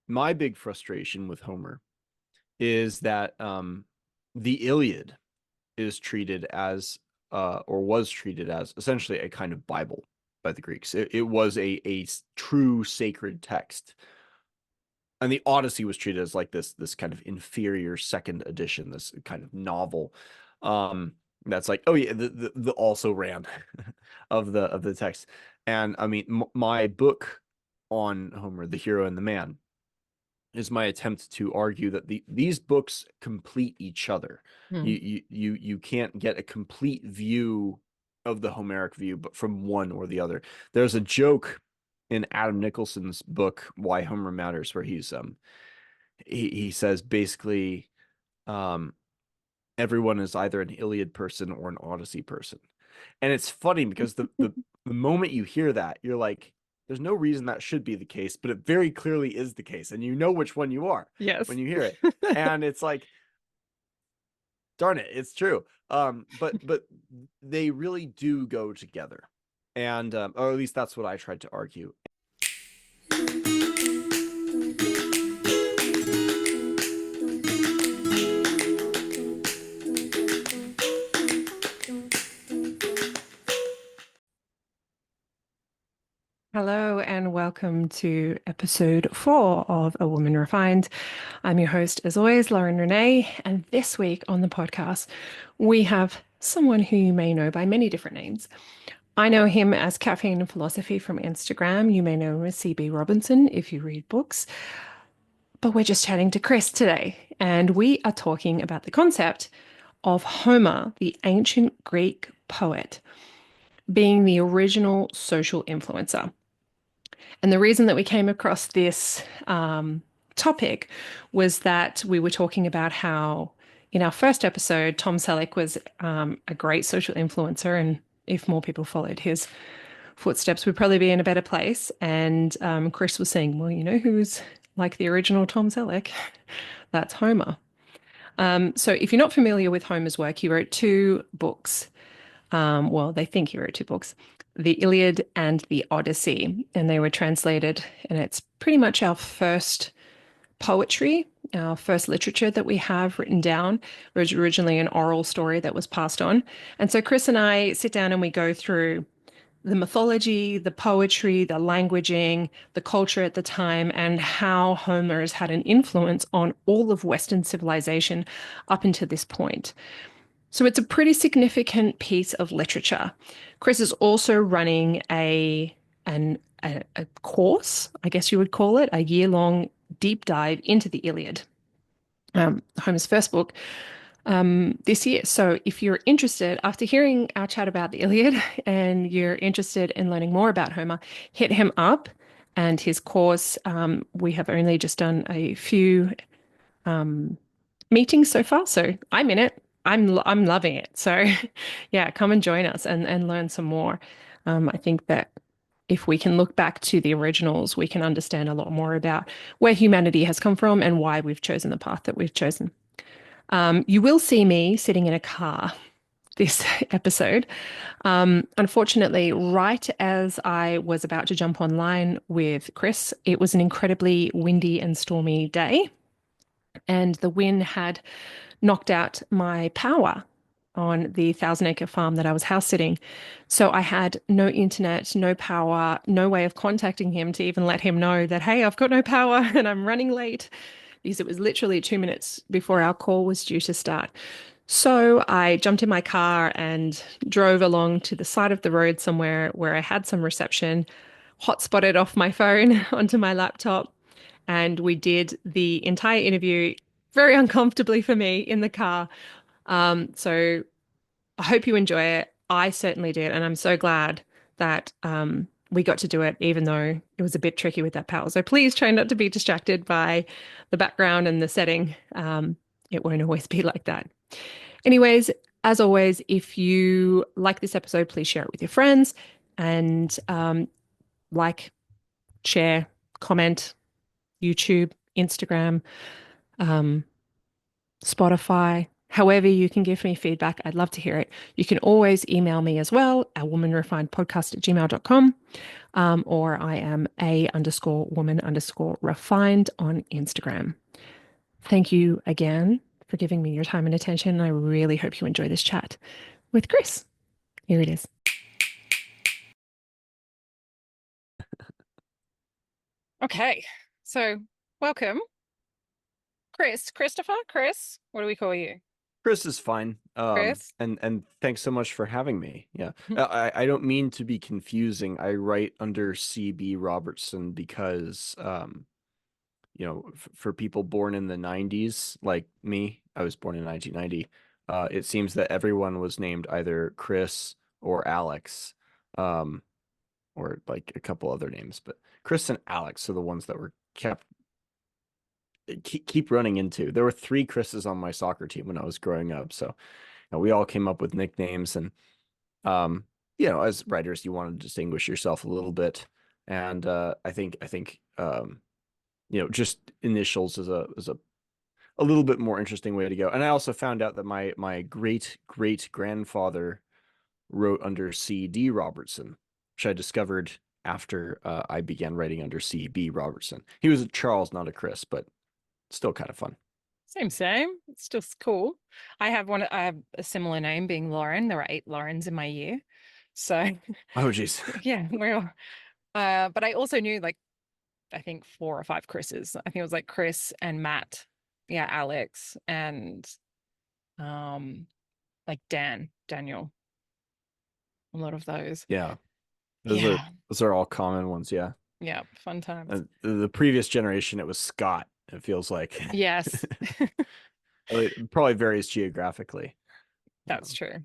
my big frustration with Homer is that the Iliad is treated as or was treated as essentially a kind of Bible by the Greeks. It was a true sacred text, and the Odyssey was treated as like this kind of inferior second edition, this kind of novel. That's like, oh yeah, the also ran of the text. And I mean, my book on Homer, the hero and the man, is my attempt to argue that these books complete each other. Hmm. You can't get a complete view of the Homeric view, but from one or the other. There's a joke in Adam Nicholson's book Why Homer Matters, where he says basically um everyone is either an Iliad person or an Odyssey person. And it's funny because the moment you hear that, you're like, there's no reason that should be the case, but it very clearly is the case. And you know which one you are when Yes. you hear it. And it's like, darn it, it's true. But they really do go together. And or at least that's what I tried to argue. Hello and welcome to episode 4 of A Woman Refined. I'm your host, as always, Lauren Renee, and this week on the podcast, we have someone who you may know by many different names. I know him as Caffeine and Philosophy from Instagram. You may know him as CB Robinson if you read books. But we're just chatting to Chris today, and we are talking about the concept of Homer, the ancient Greek poet, being the original social influencer. And the reason that we came across this topic was that we were talking about how in our first episode, Tom Selleck was a great social influencer. And if more people followed his footsteps, we'd probably be in a better place. And Chris was saying, well, you know who's like the original Tom Selleck? That's Homer. So if you're not familiar with Homer's work, he wrote two books. Well, they think he wrote two books, the Iliad and the Odyssey, and they were translated. And it's pretty much our first poetry, our first literature that we have written down. It was originally an oral story that was passed on. And so Chris and I sit down and we go through the mythology, the poetry, the languaging, the culture at the time, and how Homer has had an influence on all of Western civilization up until this point. So it's a pretty significant piece of literature. Chris is also running a course, I guess you would call it, a year-long deep dive into the Iliad, Homer's first book, this year. So if you're interested, after hearing our chat about the Iliad and you're interested in learning more about Homer, hit him up and his course. We have only just done a few meetings so far, so I'm in it. I'm loving it. So yeah, come and join us and learn some more. I think that if we can look back to the originals, we can understand a lot more about where humanity has come from and why we've chosen the path that we've chosen. You will see me sitting in a car this episode. Unfortunately, right as I was about to jump online with Chris, it was an incredibly windy and stormy day, and the wind had knocked out my power on the 1,000 acre farm that I was house sitting. So I had no internet, no power, no way of contacting him to even let him know that, hey, I've got no power and I'm running late because it was literally 2 minutes before our call was due to start. So I jumped in my car and drove along to the side of the road somewhere where I had some reception, hotspotted off my phone onto my laptop, and we did the entire interview very uncomfortably for me in the car. So I hope you enjoy it. I certainly did, and I'm so glad that we got to do it, even though it was a bit tricky with that power. So please try not to be distracted by the background and the setting. It won't always be like that. Anyways, as always, if you like this episode, please share it with your friends and like, share, comment, YouTube, Instagram, um, Spotify. However, you can give me feedback. I'd love to hear it. You can always email me as well at womanrefinedpodcast@gmail.com. Or I am a_woman_refined on Instagram. Thank you again for giving me your time and attention. I really hope you enjoy this chat with Chris. Here it is. Okay, so welcome, Chris. What do we call you? Chris is fine. Chris? And thanks so much for having me. Yeah. I don't mean to be confusing. I write under CB Robertson because for people born in the 90s like me, I was born in 1990. It seems that everyone was named either Chris or Alex. Um, or like a couple other names, but Chris and Alex are the ones that were keep running into. There were three Chris's on my soccer team when I was growing up, so we all came up with nicknames, and um, as writers, you want to distinguish yourself a little bit, and I think just initials is a little bit more interesting way to go. And I also found out that my great great grandfather wrote under C.D. Robertson, which I discovered after I began writing under C.B. Robertson. He was a Charles, not a Chris, but still kind of fun. Same. It's still cool. I have a similar name being Lauren. There were 8 Laurens in my year. So Oh, geez. yeah, well, but I also knew like I think 4 or 5 Chris's. I think it was like Chris and Matt, yeah, Alex and um like Daniel, a lot of those. Yeah, those are Yeah, those are all common ones. Yeah. yeah, fun times. The previous generation, it was Scott. It feels like Yes, it probably varies geographically. that's true.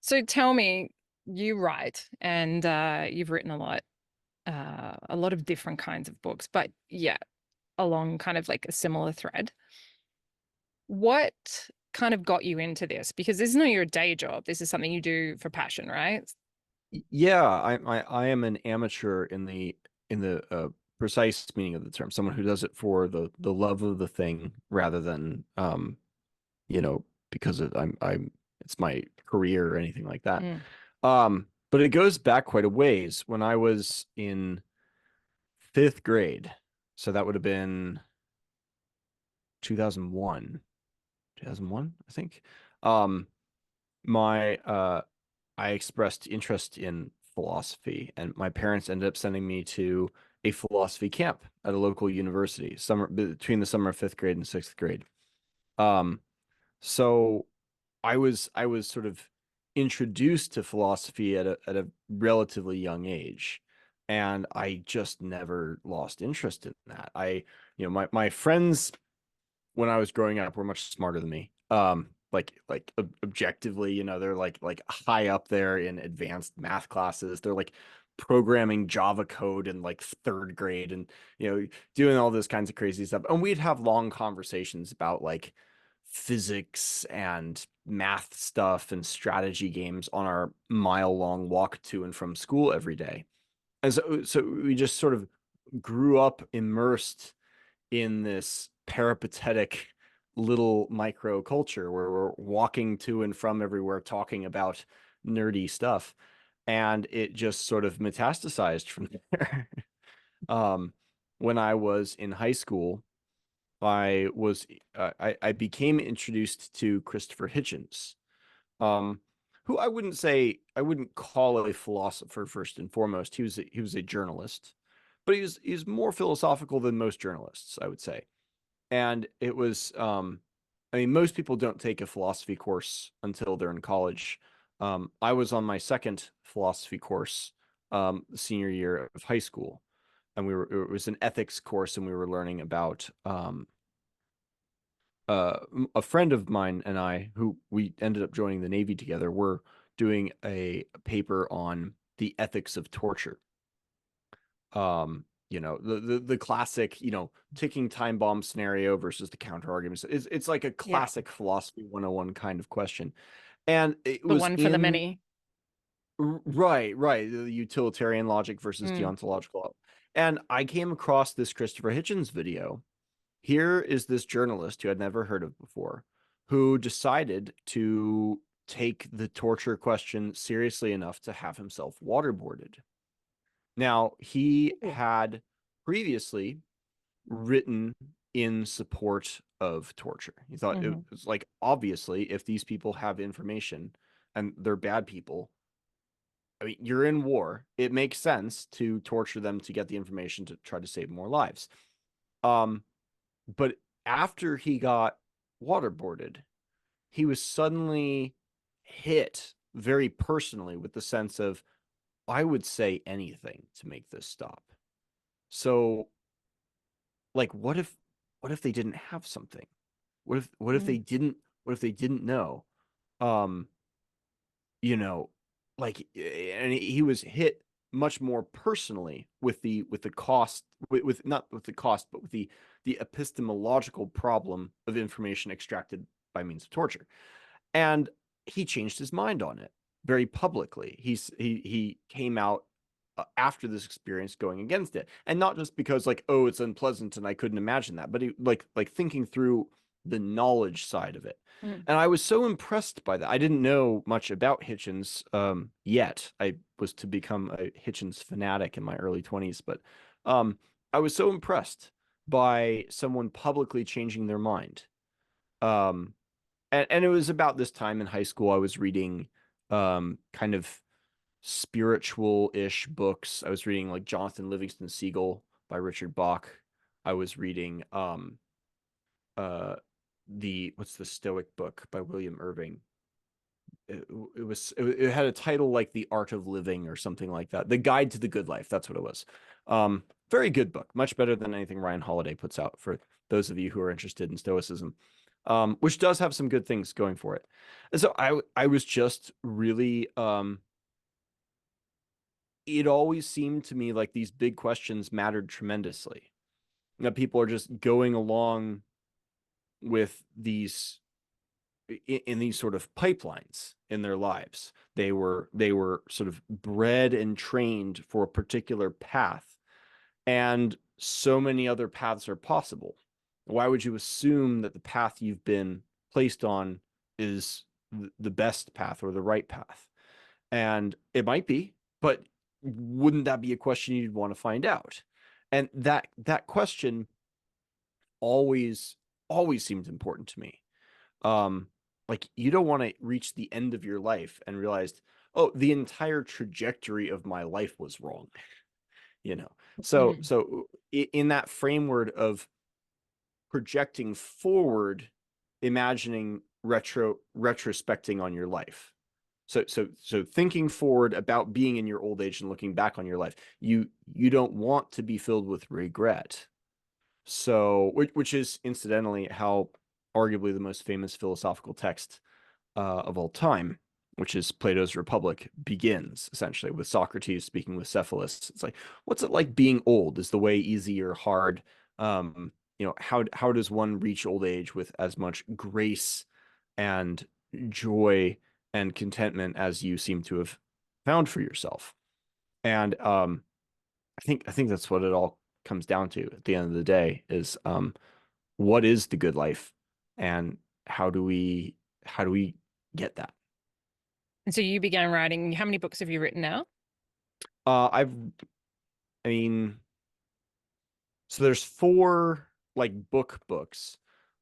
So tell me, you write and you've written a lot of different kinds of books, but yeah, along kind of like a similar thread. What kind of got you into this? Because this is not your day job. This is something you do for passion, right? Yeah, I am an amateur in the precise meaning of the term, someone who does it for the love of the thing rather than because I'm it's my career or anything like that. Mm, But it goes back quite a ways when I was in fifth grade. So that would have been 2001, 2001, I think. Um, my I expressed interest in philosophy, and my parents ended up sending me to a philosophy camp at a local university, summer between the summer of fifth grade and sixth grade. Um, so I was sort of introduced to philosophy at a relatively young age, and I just never lost interest in that. My friends when I was growing up were much smarter than me. Like objectively, they're like high up there in advanced math classes. They're like programming Java code in like third grade and doing all those kinds of crazy stuff. And we'd have long conversations about like physics and math stuff and strategy games on our mile-long walk to and from school every day. And so we just sort of grew up immersed in this peripatetic little micro culture where we're walking to and from everywhere talking about nerdy stuff, and it just sort of metastasized from there. um when I was in high school, I became introduced to Christopher Hitchens, um who I wouldn't call a philosopher first and foremost. He was a journalist, but he's more philosophical than most journalists, I would say. And it was I mean, most people don't take a philosophy course until they're in college. I was on my second philosophy course senior year of high school, and it was an ethics course, and we were learning about a friend of mine and I, who we ended up joining the Navy together, were doing a paper on the ethics of torture. The classic, ticking time bomb scenario versus the counter arguments. It's like a yeah, classic philosophy 101 kind of question. And it the was one for the in many. right, the utilitarian logic versus Mm, deontological. And I came across this Christopher Hitchens video. Here is this journalist who I'd never heard of before, who decided to take the torture question seriously enough to have himself waterboarded. Now, he had previously written in support of torture. He thought it Mm-hmm. was like, obviously, if these people have information and they're bad people, I mean, you're in war. It makes sense to torture them to get the information to try to save more lives. Um, but after he got waterboarded, he was suddenly hit very personally with the sense of, I would say anything to make this stop. So, like, what if they didn't have something? What if they didn't know? Um, you know, like, and he was hit much more personally with the cost, with not with the cost, but with the epistemological problem of information extracted by means of torture. And he changed his mind on it very publicly. He came out after this experience going against it, and not just because like, oh, it's unpleasant and I couldn't imagine that, but he like thinking through the knowledge side of it. Mm. And I was so impressed by that. I didn't know much about Hitchens yet. I was to become a Hitchens fanatic in my early 20s, but um, I was so impressed by someone publicly changing their mind. Um, and it was about this time in high school I was reading kind of spiritual-ish books. I was reading like Jonathan Livingston Seagull by Richard Bach. I was reading uh the what's the Stoic book by William Irving. It had a title like The Art of Living or something like that. The Guide to the Good Life, that's what it was. Very good book, much better than anything Ryan Holiday puts out for those of you who are interested in Stoicism, which does have some good things going for it. And so I was just really it always seemed to me like these big questions mattered tremendously. That people are just going along with these in these sort of pipelines in their lives. They were sort of bred and trained for a particular path, and so many other paths are possible. Why would you assume that the path you've been placed on is the best path or the right path? And it might be, but wouldn't that be a question you'd want to find out? And that question always always seemed important to me. um like, you don't want to reach the end of your life and realize, oh, the entire trajectory of my life was wrong. you know so Mm. so in that framework of projecting forward, imagining retrospecting on your life. So thinking forward about being in your old age and looking back on your life, you don't want to be filled with regret. So, which is incidentally how arguably the most famous philosophical text of all time, which is Plato's Republic, begins essentially with Socrates speaking with Cephalus. It's like, what's it like being old? Is the way easy or hard? How does one reach old age with as much grace and joy and contentment as you seem to have found for yourself? And I think that's what it all comes down to at the end of the day is what is the good life, and how do we get that? And so you began writing. How many books have you written now? I've I mean, so there's four like books.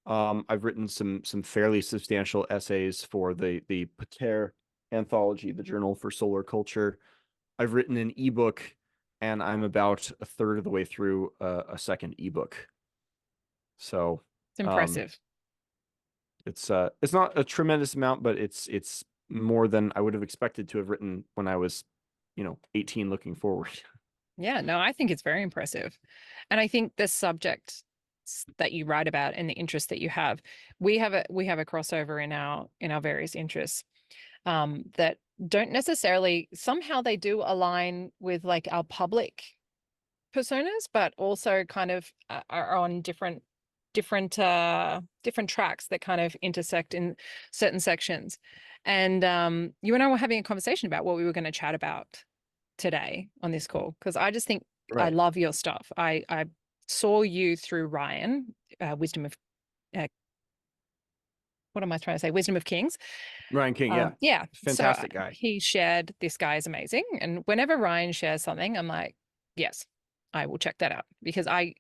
I've written some fairly substantial essays for the Pater anthology, the Journal for Solar Culture. I've written an ebook, and I'm about a third of the way through a second ebook. So It's um, impressive. it's not a tremendous amount, but it's more than I would have expected to have written when I was, 18 looking forward. Yeah, no, I think it's very impressive. And I think the subject that you write about and the interest that you have, we have a crossover in our various interests that don't necessarily, somehow they do align with like our public personas, but also kind of are on different tracks that kind of intersect in certain sections. And you and I were having a conversation about what we were going to chat about today on this call because I just think I Right. love your stuff. I saw you through Ryan, Wisdom of what am I trying to say? Wisdom of Kings. Ryan King, yeah, Yeah. So fantastic guy. he shared this guy is amazing, and whenever Ryan shares something, I'm like, yes, I will check that out because I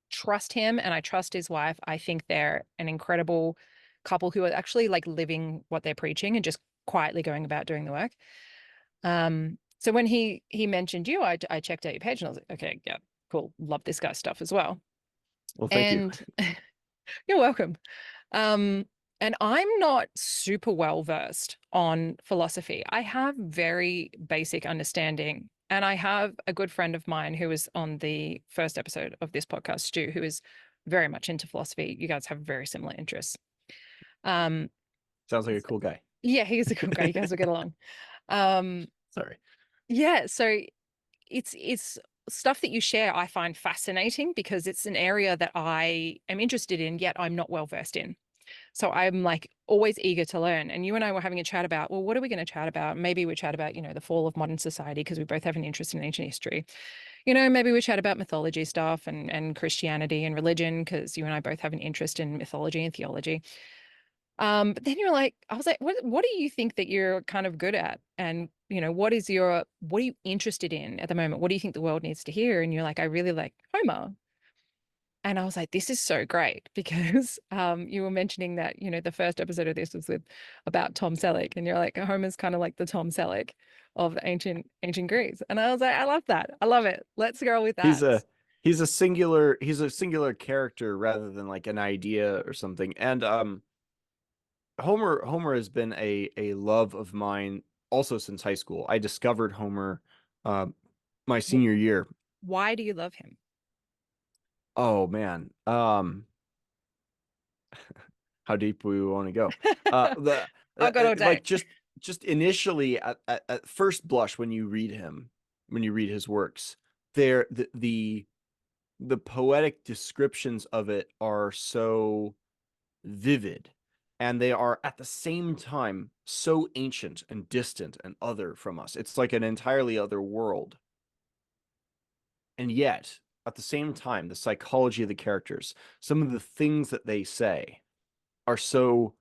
trust him and I trust his wife. I think they're an incredible couple who are actually like living what they're preaching and just quietly going about doing the work. So when he mentioned you, I checked out your page and I was like, okay, yeah, cool, love this guy's stuff as well. Well, thank you. And you're welcome. Um, and I'm not super well versed on philosophy. I have very basic understanding. And I have a good friend of mine who was on the first episode of this podcast, Stu, who is very much into philosophy. You guys have very similar interests. Um, Sounds like a cool guy. yeah, he's a cool guy. You guys will get along. Um, Sorry. yeah, so it's stuff that you share I find fascinating because it's an area that I am interested in, yet I'm not well versed in. So I'm like always eager to learn. And you and I were having a chat about, well, what are we going to chat about? Maybe we chat about, the fall of modern society because we both have an interest in ancient history. Maybe we chat about mythology stuff and Christianity and religion because you and I both have an interest in mythology and theology. But then you're like, I was like, what do you think that you're kind of good at? And, what are you interested in at the moment? What do you think the world needs to hear? And you're like, I really like Homer. And I was like, this is so great because you were mentioning that, the first episode of this was about Tom Selleck. And you're like, Homer's kind of like the Tom Selleck of ancient Greece. And I was like, I love that. I love it. Let's go with He's that. a he's a singular character rather than like an idea or something. And Homer has been a love of mine also since high school. I discovered Homer uh, my senior year. Why do you love him? Oh man. How deep we want to go. The I've got all day. like just initially at first blush when you read his works, there the poetic descriptions of it are so vivid, and they are at the same time so ancient and distant and other from us. It's like an entirely other world. And yet, at the same time, the psychology of the characters, some of the things that they say are so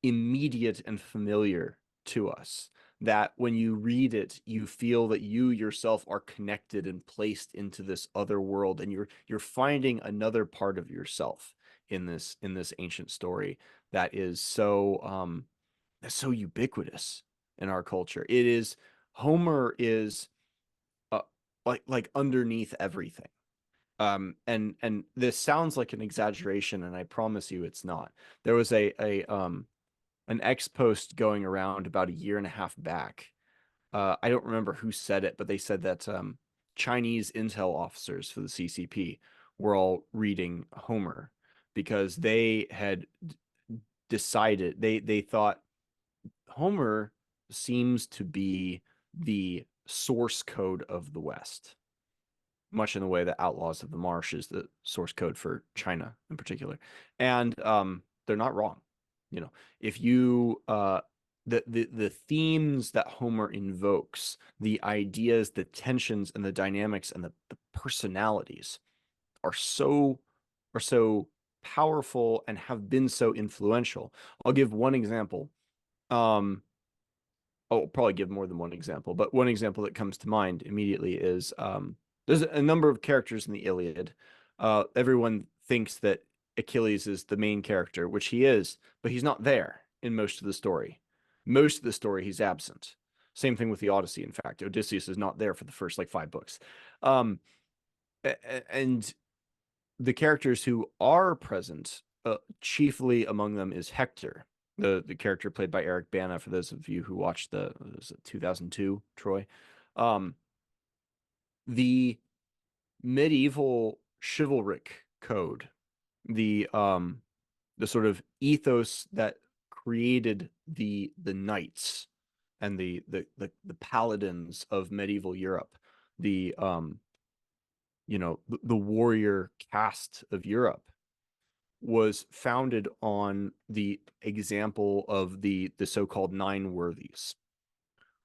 immediate and familiar to us that when you read it, you feel that you yourself are connected and placed into this other world, and you're finding another part of yourself in this ancient story that is that's so ubiquitous in our culture. It is Homer is uh, like underneath everything. And this sounds like an exaggeration, and I promise you it's not. There was a an X post going around about a year and a half back. I don't remember who said it, but they said that Chinese intel officers for the CCP were all reading Homer because they had decided they thought Homer seems to be the source code of the West, much in the way that Outlaws of the Marsh is the source code for China in particular. And they're not wrong. You know, if you the themes that Homer invokes, the ideas, the tensions and the dynamics and the personalities are so powerful and have been so influential. I'll give one example. Um, I'll probably give more than one example, but one example that comes to mind immediately is there's a number of characters in the Iliad. Everyone thinks that Achilles is the main character, which he is, but he's not there in most of the story. Most of the story, he's absent. Same thing with the Odyssey. In fact, Odysseus is not there for the first like 5 books. Um, and the characters who are present, chiefly among them is Hector, the character played by Eric Bana. For those of you who watched the 2002 Troy, um, the medieval chivalric code, the sort of ethos that created the knights and the paladins of medieval Europe, the the warrior caste of Europe was founded on the example of the so-called nine worthies,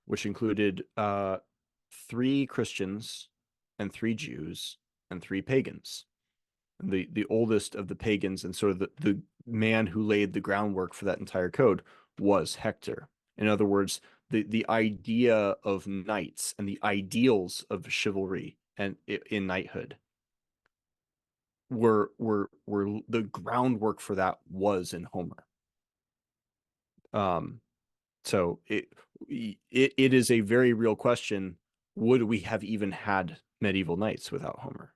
which included 3 Christians and 3 Jews and 3 pagans. the oldest of the pagans, and sort of the man who laid the groundwork for that entire code was Hector. In other words, the idea of knights and the ideals of chivalry and in knighthood were the groundwork for that was in Homer. Um, so it is a very real question. Would we have even had medieval knights without Homer?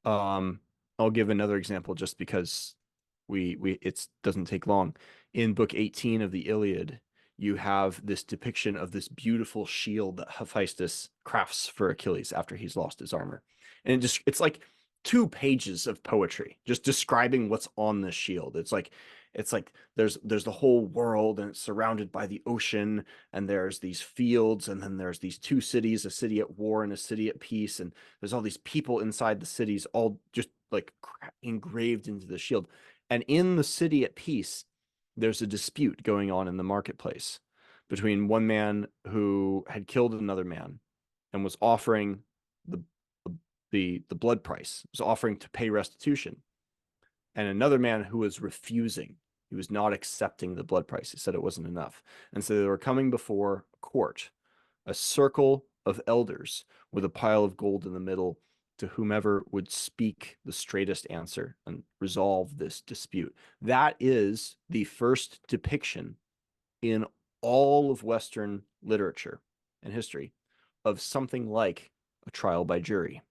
Um, I'll give another example just because we it doesn't take long. In book 18 of the Iliad, you have this depiction of this beautiful shield that Hephaestus crafts for Achilles after he's lost his armor. And it's like 2 pages of poetry just describing what's on this shield. It's like there's the whole world and it's surrounded by the ocean and there's these fields and then there's these 2 cities, a city at war and a city at peace, and there's all these people inside the cities all just like engraved into the shield. And in the city at peace, there's a dispute going on in the marketplace between one man who had killed another man and was offering the the blood price, was offering to pay restitution, and another man who was refusing. He was not accepting the blood price. He said it wasn't enough. And so they were coming before a court, a circle of elders with a pile of gold in the middle to whomever would speak the straightest answer and resolve this dispute. That is the first depiction in all of Western literature and history of something like a trial by jury.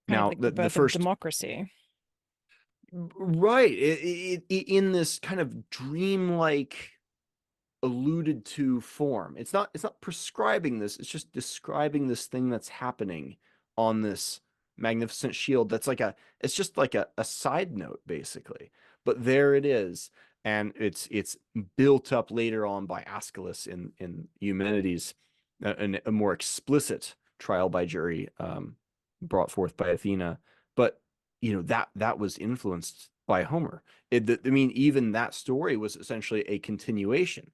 Kind of Now, like the the birth of first democracy. right in this kind of dreamlike alluded to form. It's not prescribing this, it's just describing this thing that's happening on this magnificent shield that's like it's just like a side note basically. But there it is. And it's built up later on by Aeschylus in Eumenides, a more explicit trial by jury brought forth by Athena. But that was influenced by Homer. I mean, even that story was essentially a continuation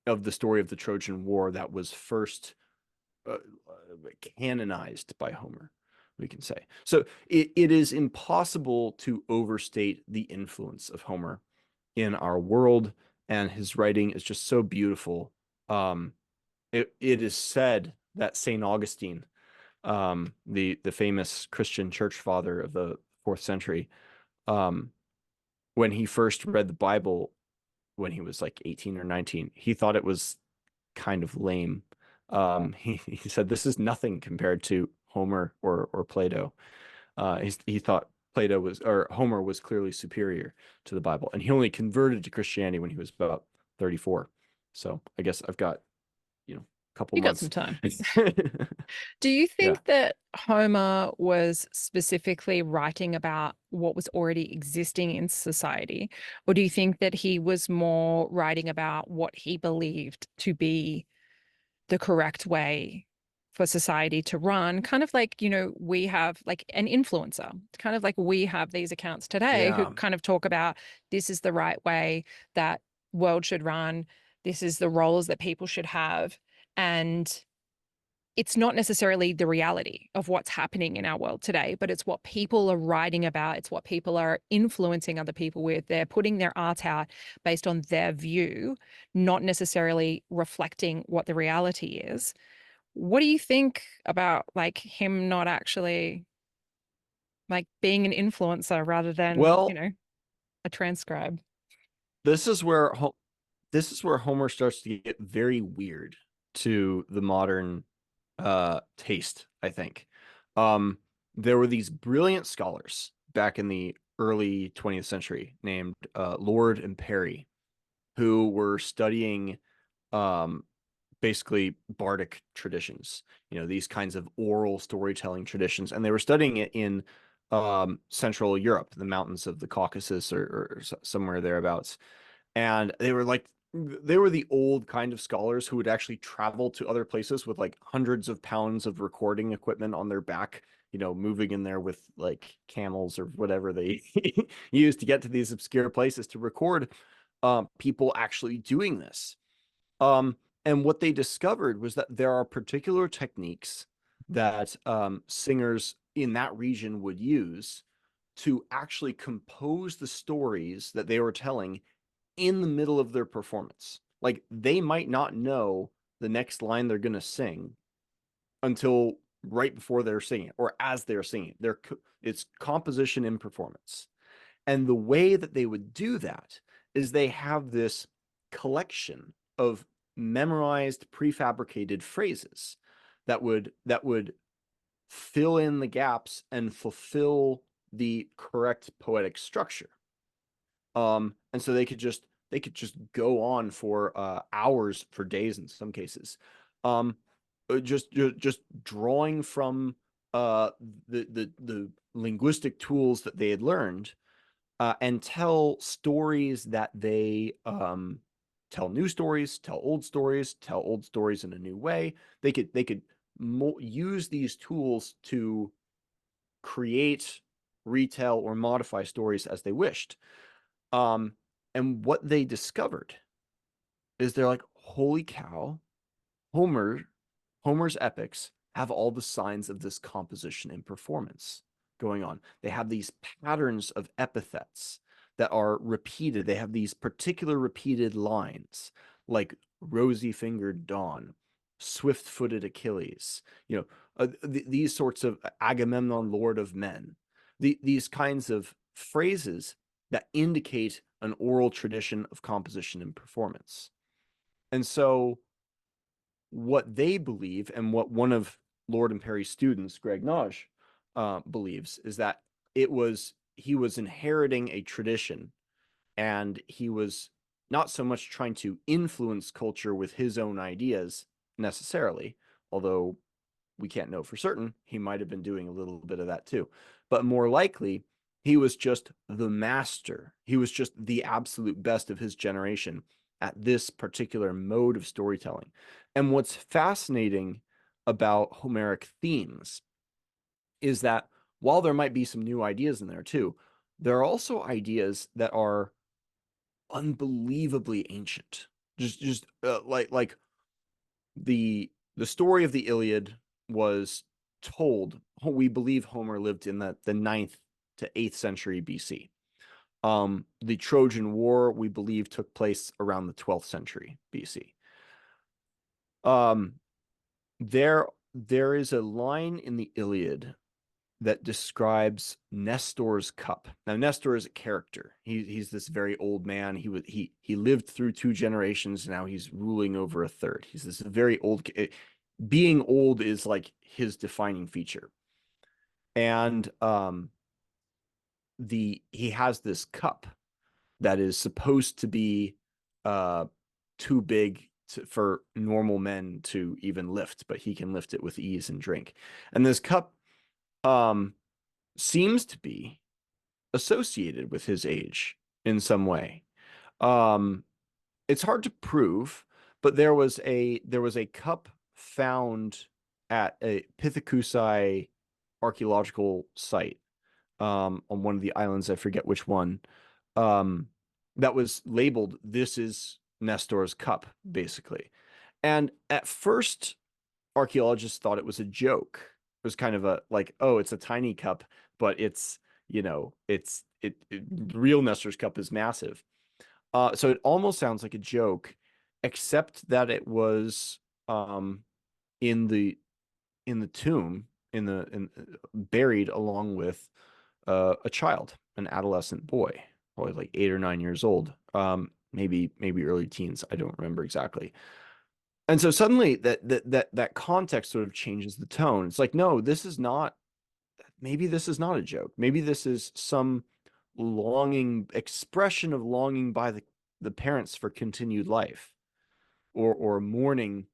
of the story of the Trojan War that was first canonized by Homer, we can say. So it is impossible to overstate the influence of Homer in our world, and his writing is just so beautiful. It is said that Saint Augustine, the famous Christian church father of the 4th century, um, when he first read the Bible when he was like 18 or 19, he thought it was kind of lame. He said this is nothing compared to Homer or Plato. He thought Plato was or Homer was clearly superior to the Bible, and he only converted to Christianity when he was about 34. So I guess I've got a couple You got some months. time. Do you Yeah. think that Homer was specifically writing about what was already existing in society? Or do you think that he was more writing about what he believed to be the correct way for society to run? Kind of like, we have like an influencer, kind of like we have these accounts today who Yeah. kind of talk about this is the right way that world should run. This is the roles that people should have. And it's not necessarily the reality of what's happening in our world today, but it's what people are writing about. It's what people are influencing other people with. They're putting their art out based on their view, not necessarily reflecting what the reality is. What do you think about like him not actually like being an influencer rather than, Well, a transcribe? this is where this is where Homer starts to get very weird to the modern taste, I think. Um, there were these brilliant scholars back in the early 20th century named Lord and Perry who were studying um, basically bardic traditions, these kinds of oral storytelling traditions. And they were studying it in Central Europe, the mountains of the Caucasus or somewhere thereabouts. And they were the old kind of scholars who would actually travel to other places with like hundreds of pounds of recording equipment on their back, moving in there with like camels or whatever they use to get to these obscure places to record people actually doing this. And what they discovered was that there are particular techniques that singers in that region would use to actually compose the stories that they were telling in the middle of their performance. Like they might not know the next line they're going to sing until right before they're singing or as they're singing. It's composition in performance. And the way that they would do that is they have this collection of memorized prefabricated phrases that would fill in the gaps and fulfill the correct poetic structure. And so they could just go on for hours, for days in some cases, um, just drawing from the linguistic tools that they had learned, and tell stories that they tell new stories, tell old stories in a new way. They could use these tools to create, retell, or modify stories as they wished. Um, and what they discovered is they're like, holy cow, Homer, Homer's epics have all the signs of this composition and performance going on. They have these patterns of epithets that are repeated. They have these particular repeated lines like rosy-fingered Dawn, swift-footed Achilles, these sorts of Agamemnon, Lord of Men, these kinds of phrases that indicate an oral tradition of composition and performance. And so what they believe, and what one of Lord and Perry's students, Greg Naj, believes, is that he was inheriting a tradition, and he was not so much trying to influence culture with his own ideas necessarily, although we can't know for certain. He might have been doing a little bit of that too. But more likely, he was just the master. He was just the absolute best of his generation at this particular mode of storytelling. And what's fascinating about Homeric themes is that while there might be some new ideas in there too, there are also ideas that are unbelievably ancient. Like the story of the Iliad was told. We believe Homer lived in the 9th to 8th century BC. The Trojan War, we believe, took place around the 12th century BC. Um, there is a line in the Iliad that describes Nestor's cup. Now, Nestor is a character. He's this very old man. He lived through 2 generations. Now he's ruling over a third. He's this very old. Being old is like his defining feature. And he has this cup that is supposed to be too big for normal men to even lift, but he can lift it with ease and drink. And this cup seems to be associated with his age in some way. Um, it's hard to prove, but there was a cup found at a Pithecusae archaeological site, on one of the islands. I forget which one. Um, that was labeled, "This is Nestor's cup," basically. And at first, archaeologists thought it was a joke. It was kind of a like, oh, it's a tiny cup, but real Nestor's cup is massive. So it almost sounds like a joke, except that it was in the tomb, buried along with a child, an adolescent boy, probably like 8 or 9 years old, maybe early teens. I don't remember exactly. And so suddenly that context sort of changes the tone. It's like, no, this is not. Maybe this is not a joke. Maybe this is some expression of longing by the parents for continued life, or mourning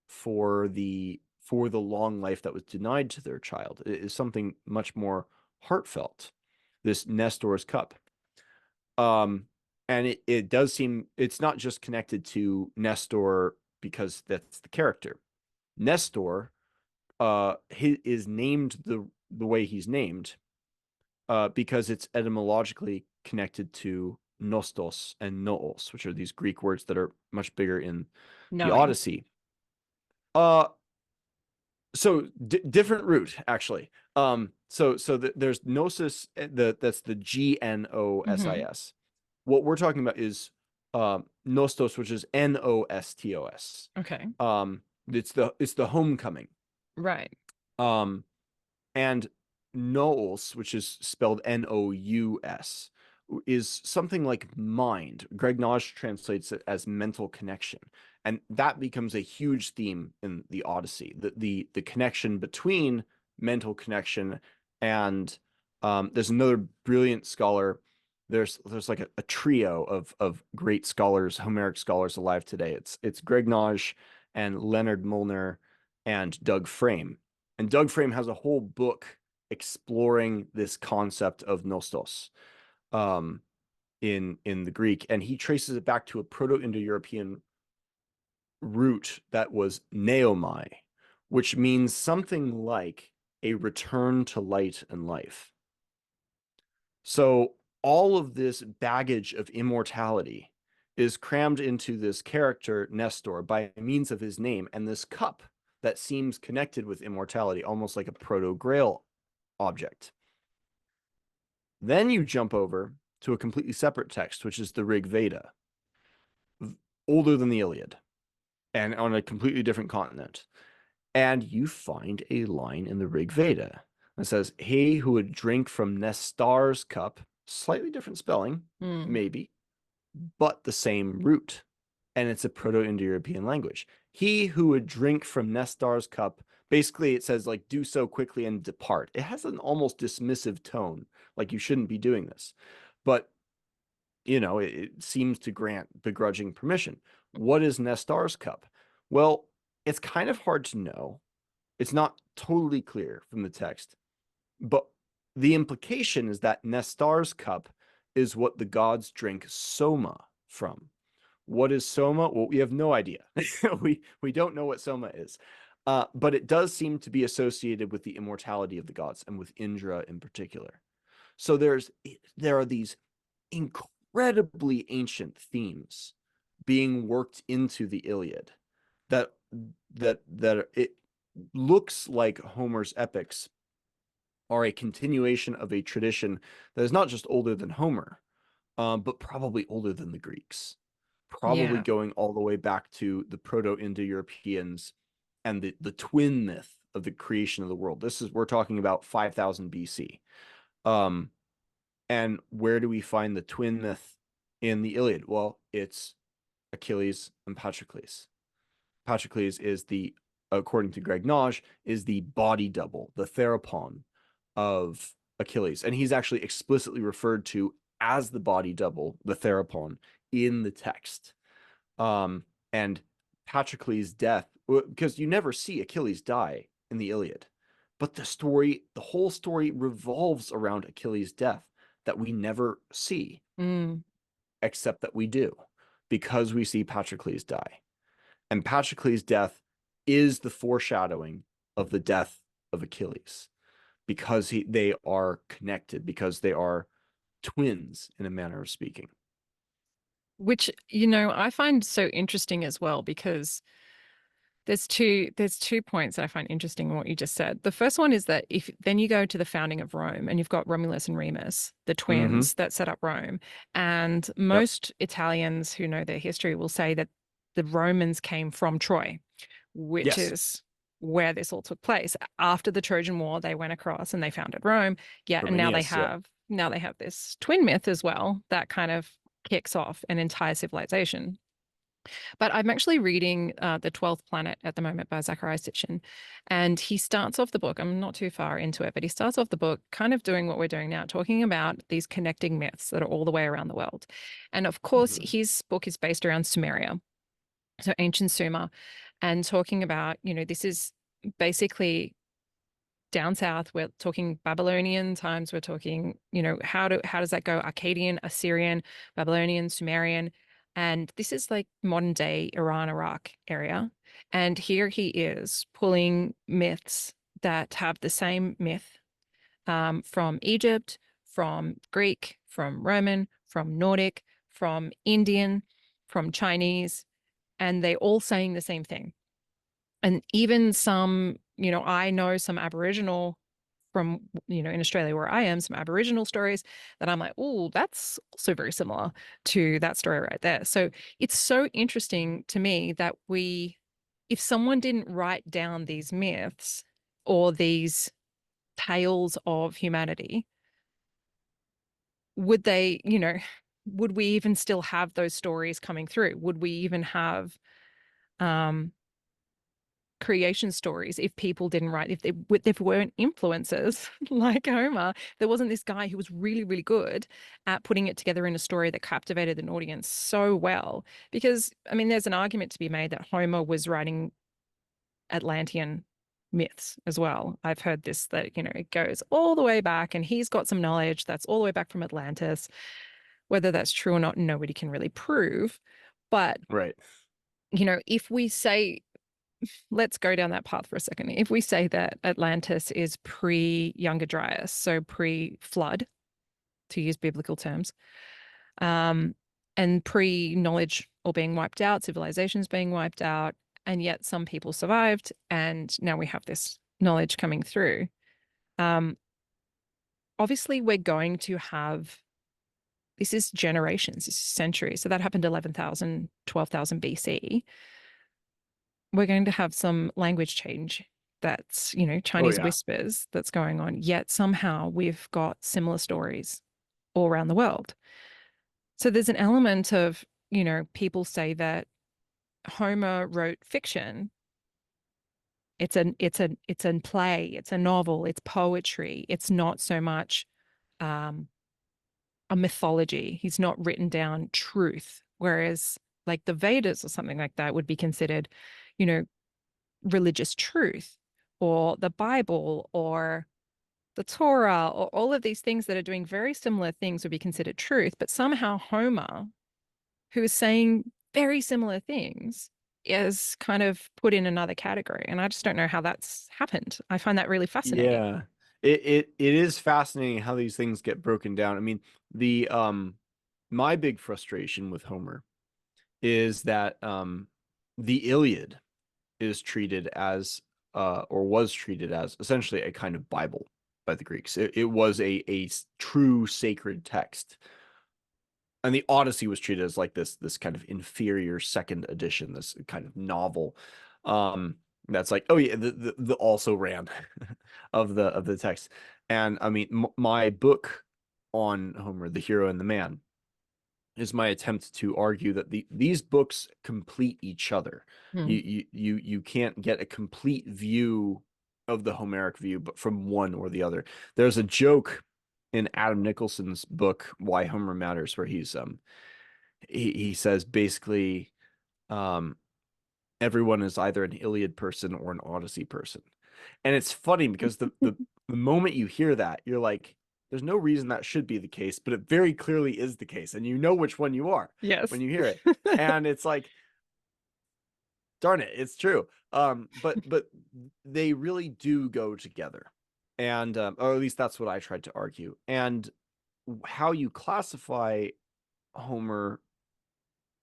for the long life that was denied to their child. It is something much more heartfelt, this Nestor's cup. And it does seem it's not just connected to Nestor because that's the character. Nestor he is named the way he's named because it's etymologically connected to nostos and noos, which are these Greek words that are much bigger in the Knowing. Odyssey. Uh, So different root actually. There's gnosis, that's the Hmm. Gnosis. What we're talking about is nostos, which is Nostos. Okay. It's the homecoming. Right. Um, and nous, which is spelled Nous, is something like mind. Greg Nosh translates it as mental connection. And that becomes a huge theme in the Odyssey. The connection between mental connection and there's another brilliant scholar. There's like a trio of great scholars, Homeric scholars alive today. It's Greg Nosh and Leonard Molnar and Doug Frame. And Doug Frame has a whole book exploring this concept of nostos in the Greek, and he traces it back to a Proto-Indo-European root that was neomai, which means something like a return to light and life. So all of this baggage of immortality is crammed into this character, Nestor, by means of his name and this cup that seems connected with immortality, almost like a proto-grail object. Then you jump over to a completely separate text, which is the Rig Veda, older than the Iliad, and on a completely different continent. And you find a line in the Rig Veda that says, "He who would drink from Nestar's cup," slightly different spelling, Mm. maybe, but the same root. And it's a Proto-Indo-European language. He who would drink from Nestar's cup, basically it says like, do so quickly and depart. It has an almost dismissive tone, like you shouldn't be doing this. But, it seems to grant begrudging permission. What is Nestar's cup? Well, it's kind of hard to know. It's not totally clear from the text, but the implication is that Nestar's cup is what the gods drink soma from. What is soma? Well, we have no idea. we don't know what soma is. But it does seem to be associated with the immortality of the gods and with Indra in particular. So there are these incredibly ancient themes being worked into the Iliad that it looks like Homer's epics are a continuation of a tradition that is not just older than Homer, but probably older than the Greeks, probably Yeah. going all the way back to the Proto-Indo-Europeans and the twin myth of the creation of the world. We're talking about 5000 BC. Um, and where do we find the twin myth in the Iliad? Well, it's Achilles and Patroclus. Patroclus is according to Greg Nosh, is the body double, the therapon of Achilles. And he's actually explicitly referred to as the body double, the therapon, in the text. And Patroclus' death, because you never see Achilles die in the Iliad, but the whole story revolves around Achilles' death that we never see, Mm. except that we do, because we see Patroclus die. And Patroclus' death is the foreshadowing of the death of Achilles, because they are connected, because they are twins in a manner of speaking. Which, I find so interesting as well because there's two points that I find interesting in what you just said. The first one is that if then you go to the founding of Rome and you've got Romulus and Remus, the Mm-hmm. twins that set up Rome, and Yep. most Italians who know their history will say that the Romans came from Troy, which Yes. is where this all took place. After the Trojan War, they went across and they founded Rome. Yeah, and now they Romanius. Yep. have this twin myth as well that kind of kicks off an entire civilization. But I'm actually reading The 12th Planet at the moment by Zachariah Sitchin. And he starts off the book, I'm not too far into it, but he starts off the book kind of doing what we're doing now, talking about these connecting myths that are all the way around the world. And of course, Mm-hmm. his book is based around Sumeria, so ancient Sumer, and talking about, this is basically down south. We're talking Babylonian times. We're talking, how does that go? Akkadian, Assyrian, Babylonian, Sumerian. And this is like modern day Iran, Iraq area. And here he is pulling myths that have the same myth from Egypt, from Greek, from Roman, from Nordic, from Indian, from Chinese, and they all saying the same thing. And even some I know some Aboriginal from, in Australia where I am, some Aboriginal stories that I'm like, oh, that's also very similar to that story right there. So it's so interesting to me that if someone didn't write down these myths or these tales of humanity, would they, would we even still have those stories coming through? Would we even have um, creation stories if people didn't write, if there weren't influencers like Homer, there wasn't this guy who was really, really good at putting it together in a story that captivated an audience so well? Because, I mean, there's an argument to be made that Homer was writing Atlantean myths as well. I've heard this, that, it goes all the way back and he's got some knowledge that's all the way back from Atlantis. Whether that's true or not, nobody can really prove. But, Right. if we say, let's go down that path for a second. If we say that Atlantis is pre-Younger Dryas, so pre-flood, to use biblical terms, and pre-knowledge or being wiped out, civilizations being wiped out, and yet some people survived, and now we have this knowledge coming through. Obviously, we're going to have, this is generations, this is centuries. So that happened 11,000, 12,000 BC. We're going to have some language change that's, Oh Chinese yeah. whispers that's going on, yet somehow we've got similar stories all around the world. So there's an element of, people say that Homer wrote fiction. It's a play, it's a novel, it's poetry. It's not so much um, a mythology. He's not written down truth. Whereas like the Vedas or something like that would be considered, you know, religious truth, or the Bible or the Torah, or all of these things that are doing very similar things would be considered truth. But somehow Homer, who is saying very similar things, is kind of put in another category. And I just don't know how that's happened. I find that really fascinating. Yeah. It is fascinating how these things get broken down. I mean, the my big frustration with Homer is that the Iliad is treated as or was treated as essentially a kind of Bible by the Greeks. It was a true sacred text. And the Odyssey was treated as like this kind of inferior second edition, this kind of novel. That's like, oh yeah, the also ran of the text. And I mean, my book on Homer, The Hero and the Man, is my attempt to argue that these books complete each other. Hmm. You can't get a complete view of the Homeric view, but from one or the other. There's a joke in Adam Nicholson's book Why Homer Matters, where he says basically um everyone is either an Iliad person or an Odyssey person. And it's funny because the moment you hear that, you're like, there's no reason that should be the case, but it very clearly is the case. And you know which one you are when Yes. you hear it. And it's like, darn it, it's true. But they really do go together. And or at least that's what I tried to argue. And how you classify Homer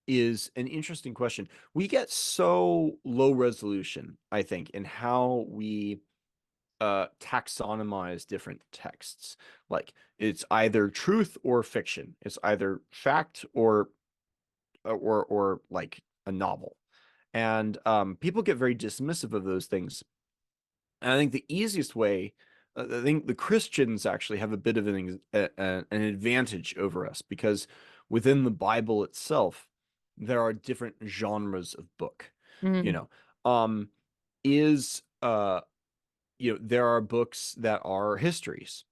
is an interesting question. We get so low resolution, I think, in how we taxonomize different texts. Like it's either truth or fiction. It's either fact or like a novel. And people get very dismissive of those things. And I think the easiest way, I think the Christians actually have a bit of an advantage over us because within the Bible itself, there are different genres of book. You Mm. know, um, is there are books that are histories.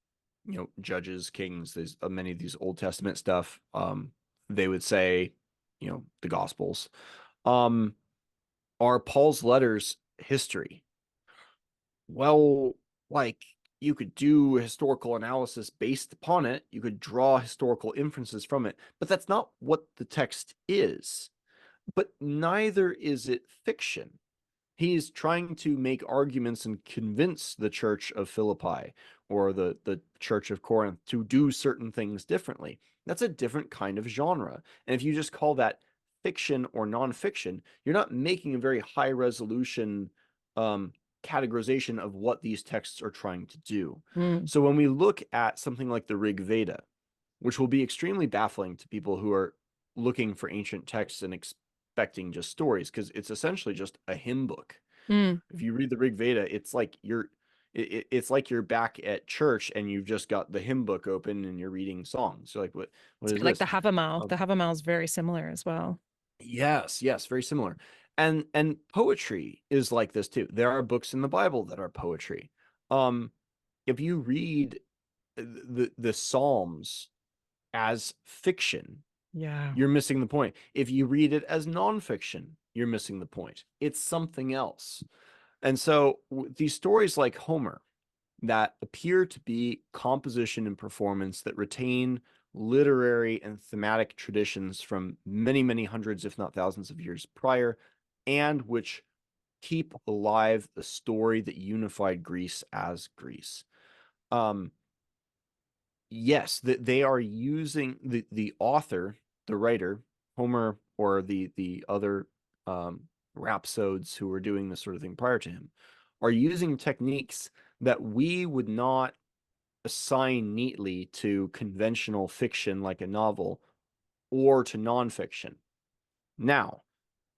Judges, Kings. There's many of these Old Testament stuff. They would say, the Gospels. Um, are Paul's letters history? Well, like you could do historical analysis based upon it. You could draw historical inferences from it, but that's not what the text is. But neither is it fiction. He's trying to make arguments and convince the church of Philippi or the church of Corinth to do certain things differently. That's a different kind of genre. And if you just call that fiction or nonfiction, you're not making a very high resolution categorization of what these texts are trying to do. Mm. So when we look at something like the Rig Veda, which will be extremely baffling to people who are looking for ancient texts and expecting just stories, because it's essentially just a hymn book. Mm. If you read the Rig Veda, it's like it's like you're back at church and you've just got the hymn book open and you're reading songs. So like, what It's a is bit like this? the Havamal. Um, The Havamal is very similar as well. yes, very similar. And poetry is like this too. There are books in the Bible that are poetry. Um, if you read the Psalms as fiction, Yeah. you're missing the point. If you read it as nonfiction, you're missing the point. It's something else. And so these stories like Homer that appear to be composition and performance that retain literary and thematic traditions from many, many hundreds, if not thousands of years prior, and which keep alive the story that unified Greece as Greece. Um, yes, that they are using the author, the writer, Homer, or the other rhapsodes who were doing this sort of thing prior to him, are using techniques that we would not assign neatly to conventional fiction like a novel or to nonfiction. Now,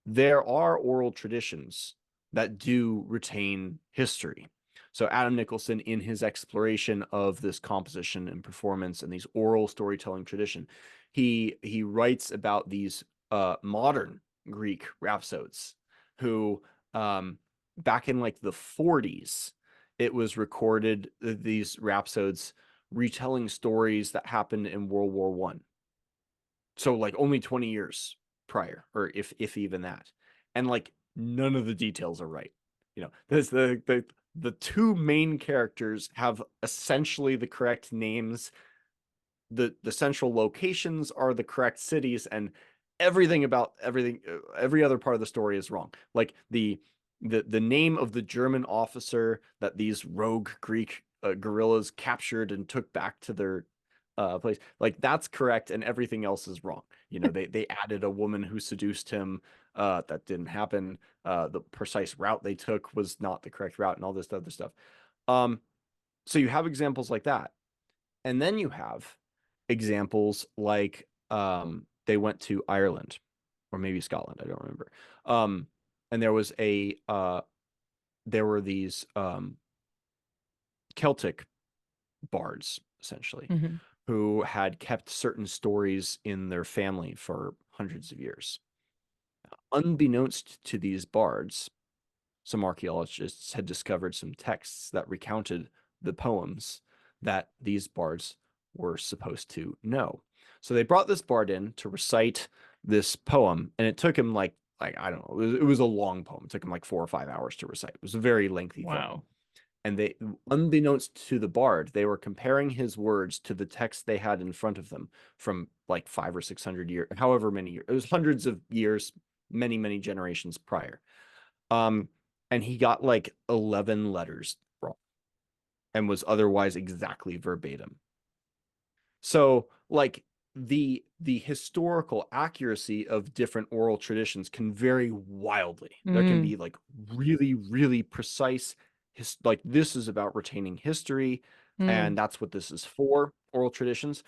there are oral traditions that do retain history. So Adam Nicholson, in his exploration of this composition and performance and these oral storytelling tradition, he writes about these modern Greek rhapsodes who back in like the 40s, it was recorded these rhapsodes retelling stories that happened in World War One. So like only 20 years prior, or if even that. And like none of the details are right. You know, there's the two main characters have essentially the correct names. The central locations are the correct cities, and everything about everything every other part of the story is wrong. Like the name of the German officer that these rogue Greek guerrillas captured and took back to their place, like that's correct, and everything else is wrong. You know, they added a woman who seduced him. That didn't happen. The precise route they took was not the correct route, and all this other stuff. Um, so you have examples like that. And then you have examples like they went to Ireland or maybe Scotland, I don't remember. And there were these Celtic bards essentially Hmm. who had kept certain stories in their family for hundreds of years. Unbeknownst to these bards, some archaeologists had discovered some texts that recounted the poems that these bards were supposed to know. So they brought this bard in to recite this poem, and it took him like I don't know, it was a long poem. It took him like 4 or 5 hours to recite. It was a very lengthy thing. Wow. And they, unbeknownst to the bard, they were comparing his words to the text they had in front of them from like 500 or 600 years, however many years. It was hundreds of years, many, many generations prior. Um, and he got like 11 letters wrong and was otherwise exactly verbatim. So like the historical accuracy of different oral traditions can vary wildly. There can Mm. be like really, really precise like this is about retaining history, and Mm. that's what this is for, oral traditions.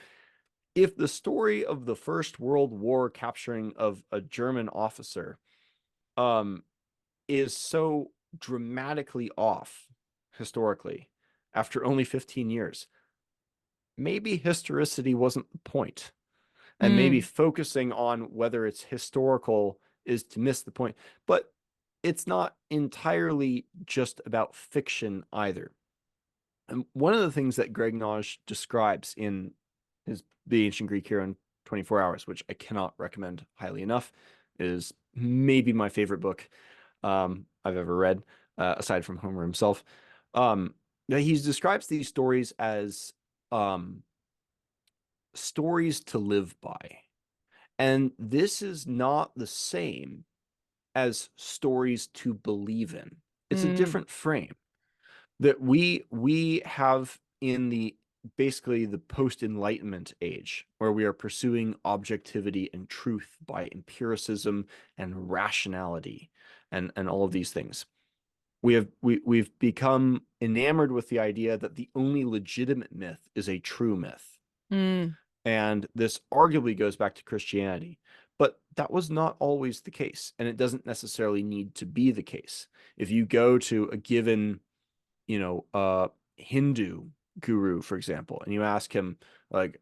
If the story of the First World War capturing of a German officer um is so dramatically off historically after only 15 years, maybe historicity wasn't the point. And maybe Mm. focusing on whether it's historical is to miss the point. But it's not entirely just about fiction either. And one of the things that Greg Nage describes in his The Ancient Greek Hero in 24 Hours, which I cannot recommend highly enough, is maybe my favorite book I've ever read, aside from Homer himself. He describes these stories as um, stories to live by. And this is not the same as stories to believe in. It's a Mm. different frame that we have in the basically the post-enlightenment age where we are pursuing objectivity and truth by empiricism and rationality and all of these things. we've become enamored with the idea that the only legitimate myth is a true myth. Mm. And this arguably goes back to Christianity. But that was not always the case, and it doesn't necessarily need to be the case. If you go to a given, Hindu guru, for example, and you ask him, like,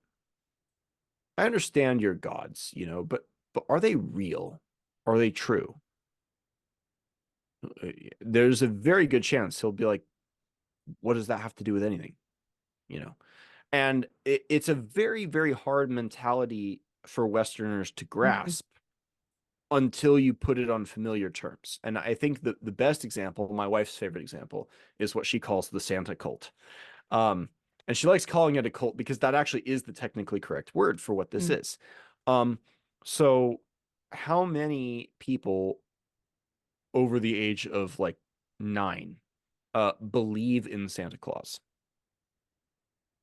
I understand your gods, but are they real? Are they true? There's a very good chance he'll be like, what does that have to do with anything? You know? And it's a very, very hard mentality for Westerners to Mm. grasp until you put it on familiar terms. And I think the best example, my wife's favorite example, is what she calls the Santa cult. Um, and she likes calling it a cult because that actually is the technically correct word for what this Mm. is. Um, so how many people over the age of like 9 believe in Santa Claus?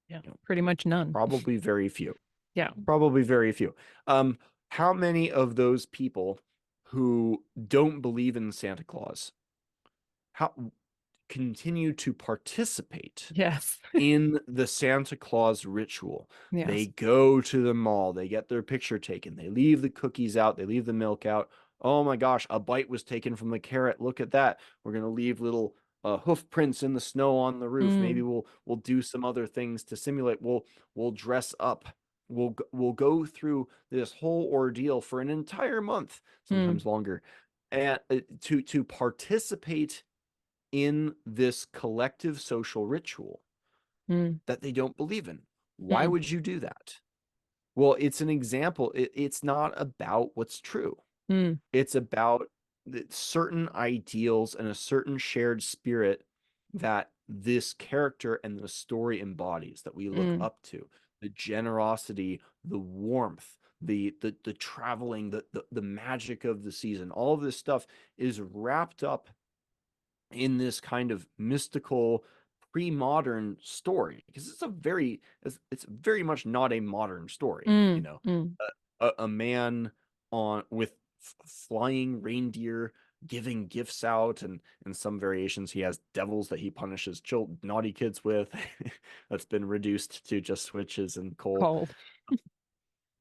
Yeah, You know, pretty much none. probably very few. Yeah. Probably very few. How many of those people who don't believe in Santa Claus, how continue to participate Yes. in the Santa Claus ritual? They Yes. go to the mall, they get their picture taken, they leave the cookies out, they leave the milk out. Oh my gosh, a bite was taken from the carrot. Look at that. We're gonna leave little hoof prints in the snow on the roof. Maybe Mm. we'll do some other things to simulate. We'll dress up. We'll go through this whole ordeal for an entire month, Mm. sometimes longer, and to participate in this collective social ritual Mm. that they don't believe in. Why Mm. would you do that? Well, it's an example. It's not about what's true. Mm. It's about certain ideals and a certain shared spirit that this character and the story embodies that we look Mm. up to. The generosity, the warmth, the traveling, the magic of the season. All of this stuff is wrapped up in this kind of mystical pre-modern story because it's very much not a modern story, Mm. Mm. a man on with flying reindeer giving gifts out, and in some variations he has devils that he punishes naughty kids with. That's been reduced to just switches and coal. Coal.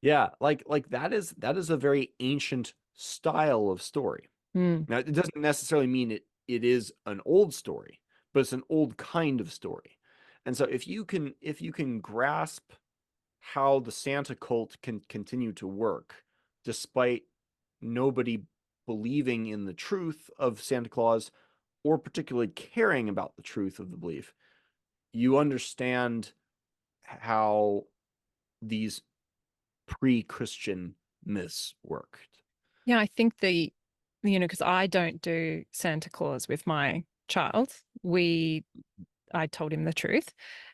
Yeah, like that is a very ancient style of story. Mm. Now, it doesn't necessarily mean it is an old story, but it's an old kind of story. And so if you can grasp how the Santa cult can continue to work despite nobody believing in the truth of Santa Claus or particularly caring about the truth of the belief, you understand how these pre-Christian myths worked. Yeah, I think because I don't do Santa Claus with my child. I told him the truth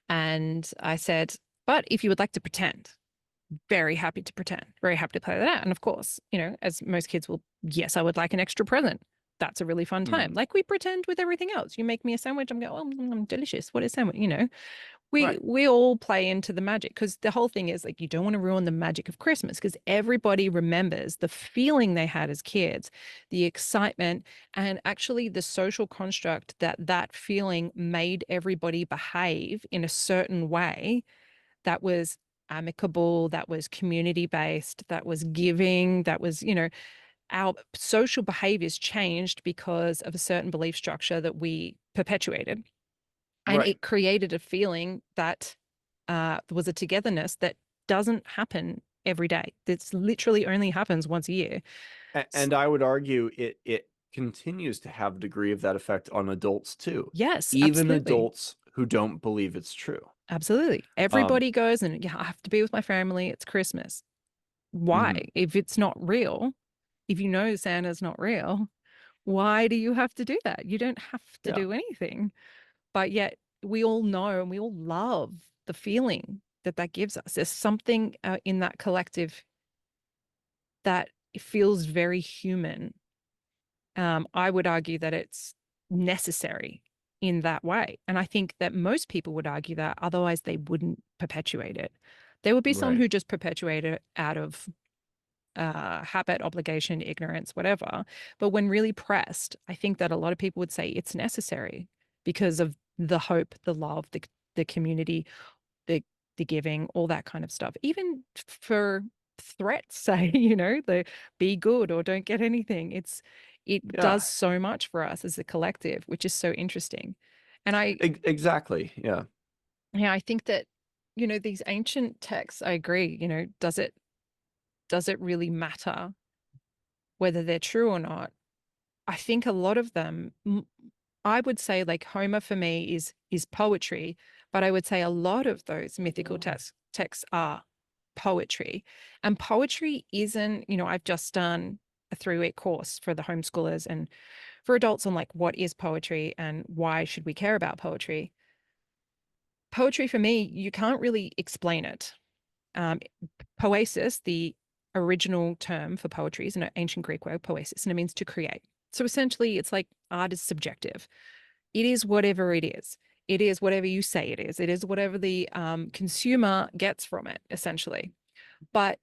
and I said, but if you would like to pretend, very happy to pretend, very happy to play that out. And of course, as most kids will, yes, I would like an extra present. That's a really fun time. Mhm. Like we pretend with everything else. You make me a sandwich, I'm going, oh, delicious. What is sandwich? We Right. we all play into the magic because the whole thing is like you don't want to ruin the magic of Christmas because everybody remembers the feeling they had as kids, the excitement, and actually the social construct that feeling made everybody behave in a certain way that was amicable, that was community based, that was giving, that was, our social behaviors changed because of a certain belief structure that we perpetuated. And Right. it created a feeling that was a togetherness that doesn't happen every day. This literally only happens once a year. And I would argue it continues to have a degree of that effect on adults too, Yes, even absolutely. adults who don't believe it's true. Absolutely. Um, Everybody goes and, yeah, I have to be with my family. It's Christmas. Why? mhm. If it's not real, if you know Santa's not real, why do you have to do that? You don't have to Yeah, do anything. But yet we all know and we all love the feeling that gives us. There's something in that collective that feels very human. I would argue that it's necessary in that way. And I think that most people would argue that otherwise they wouldn't perpetuate it. There would be some right. who just perpetuate it out of habit, obligation, ignorance, whatever. But when really pressed, I think that a lot of people would say it's necessary because of the hope, the love, the community, the the giving, all that kind of stuff. Even for threats, say, the be good or don't get anything. It Yeah, does so much for us as a collective, which is so interesting. And exactly. Yeah. yeah, I think that, these ancient texts, I agree, does it really matter whether they're true or not? I think a lot of them, I would say like Homer for me is poetry, but I would say a lot of those mythical texts are poetry. And poetry isn't, I've just done a 3-week course for the homeschoolers and for adults on like what is poetry and why should we care about poetry. Poetry for me, you can't really explain it. Um, Poesis, the original term for poetry, is an ancient Greek word, poesis, and it means to create. So essentially, it's like art is subjective. It is whatever it is. It is whatever you say it is. It is whatever the consumer gets from it, essentially. But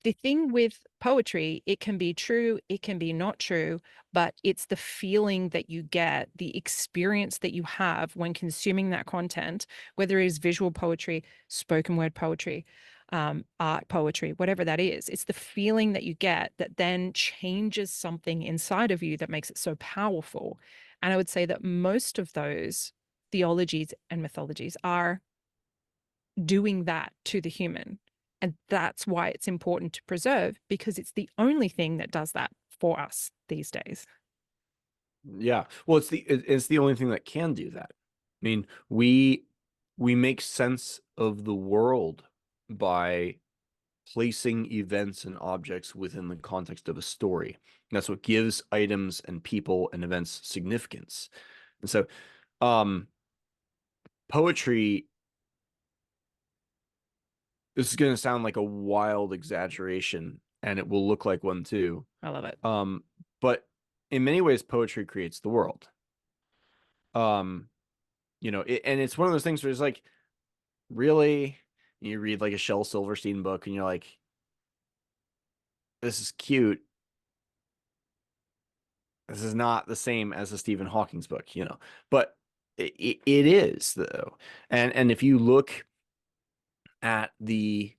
the thing with poetry, it can be true, it can be not true, but it's the feeling that you get, the experience that you have when consuming that content, whether it is visual poetry, spoken word poetry, art poetry, whatever that is. It's the feeling that you get that then changes something inside of you that makes it so powerful. And I would say that most of those theologies and mythologies are doing that to the human. And that's why it's important to preserve, because it's the only thing that does that for us these days. Yeah. Well, it's the only thing that can do that. I mean, we make sense of the world by placing events and objects within the context of a story. That's what gives items and people and events significance. And so, um, poetry, this is going to sound like a wild exaggeration, and it will look like one too. I love it. But in many ways, poetry creates the world. Um, and it's one of those things where it's like, really, you read like a Shel Silverstein book, and you're like, this is cute. This is not the same as a Stephen Hawking's book, but it is though. And if you look at the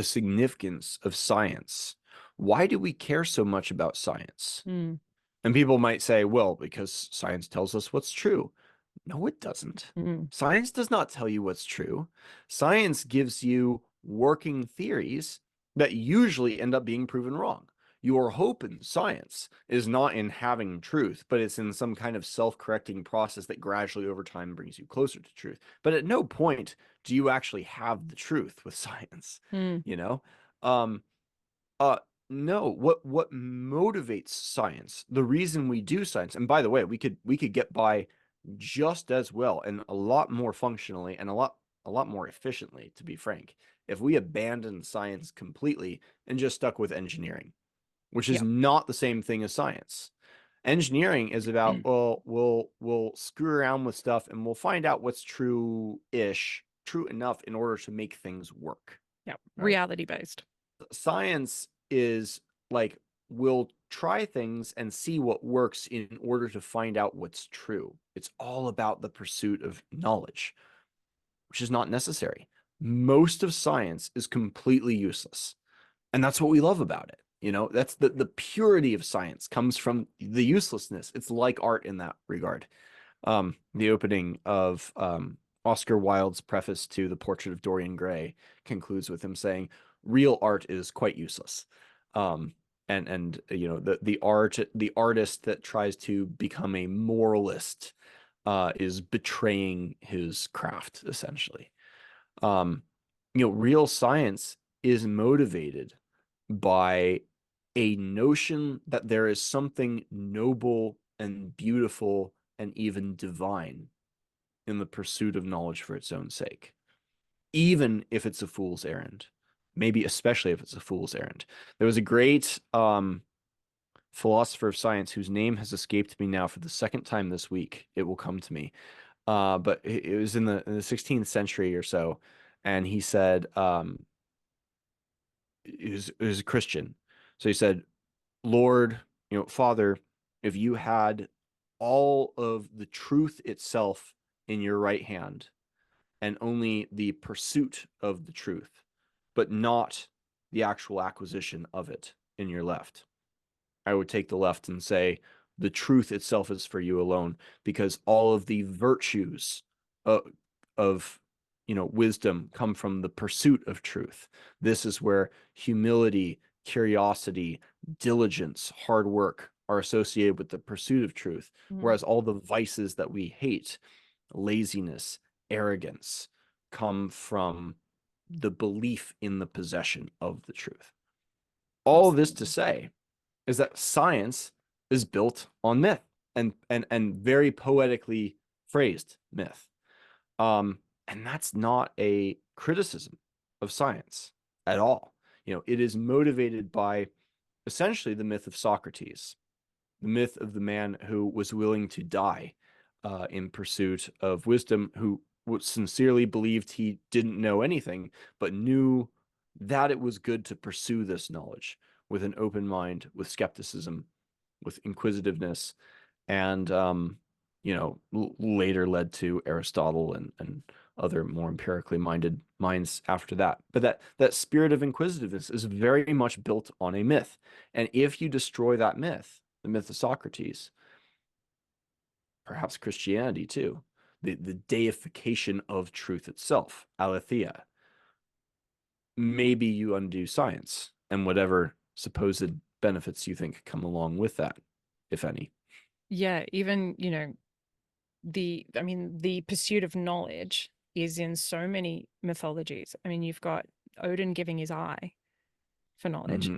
significance of science, why do we care so much about science? Mm, And people might say, well, because science tells us what's true. No, it doesn't. mm, Science does not tell you what's true. Science gives you working theories that usually end up being proven wrong. Your hope in science is not in having truth, but it's in some kind of self-correcting process that gradually over time brings you closer to truth. But at no point do you actually have the truth with science, mm. you know? Um, uh, no, what motivates science, the reason we do science, and by the way, we could get by just as well and a lot more functionally and a lot more efficiently, to be frank, if we abandoned science completely and just stuck with engineering, which is Yep. not the same thing as science. Engineering is about, well, we'll screw around with stuff and we'll find out what's true-ish, true enough in order to make things work. Yep. Right? Reality based. Science is like, we'll try things and see what works in order to find out what's true. It's all about the pursuit of knowledge, which is not necessary. Most of science is completely useless. And that's what we love about it. That's the purity of science comes from the uselessness. It's like art in that regard. The opening of Oscar Wilde's preface to The Portrait of Dorian Gray concludes with him saying, "Real art is quite useless." And the artist that tries to become a moralist is betraying his craft, essentially. Real science is motivated by a notion that there is something noble and beautiful and even divine in the pursuit of knowledge for its own sake, even if it's a fool's errand, maybe especially if it's a fool's errand. There was a great philosopher of science whose name has escaped me now for the second time this week. It will come to me. But it was in the 16th century or so, and he said, is a Christian. So he said, Lord, Father, if you had all of the truth itself in your right hand and only the pursuit of the truth, but not the actual acquisition of it in your left, I would take the left and say, the truth itself is for you alone, because all of the virtues of wisdom come from the pursuit of truth. This is where humility, curiosity, diligence, hard work are associated with the pursuit of truth, whereas all the vices that we hate, laziness, arrogance, come from the belief in the possession of the truth. All this to say is that science is built on myth and very poetically phrased myth. And that's not a criticism of science at all. It is motivated by essentially the myth of Socrates, the myth of the man who was willing to die in pursuit of wisdom, who sincerely believed he didn't know anything, but knew that it was good to pursue this knowledge with an open mind, with skepticism, with inquisitiveness, and later led to Aristotle and other more empirically minded minds after that. But that spirit of inquisitiveness is very much built on a myth. And if you destroy that myth, the myth of Socrates, perhaps Christianity too, the deification of truth itself, aletheia, maybe you undo science and whatever supposed benefits you think come along with that, if any. Yeah, even, the pursuit of knowledge is in so many mythologies. I mean, you've got Odin giving his eye for knowledge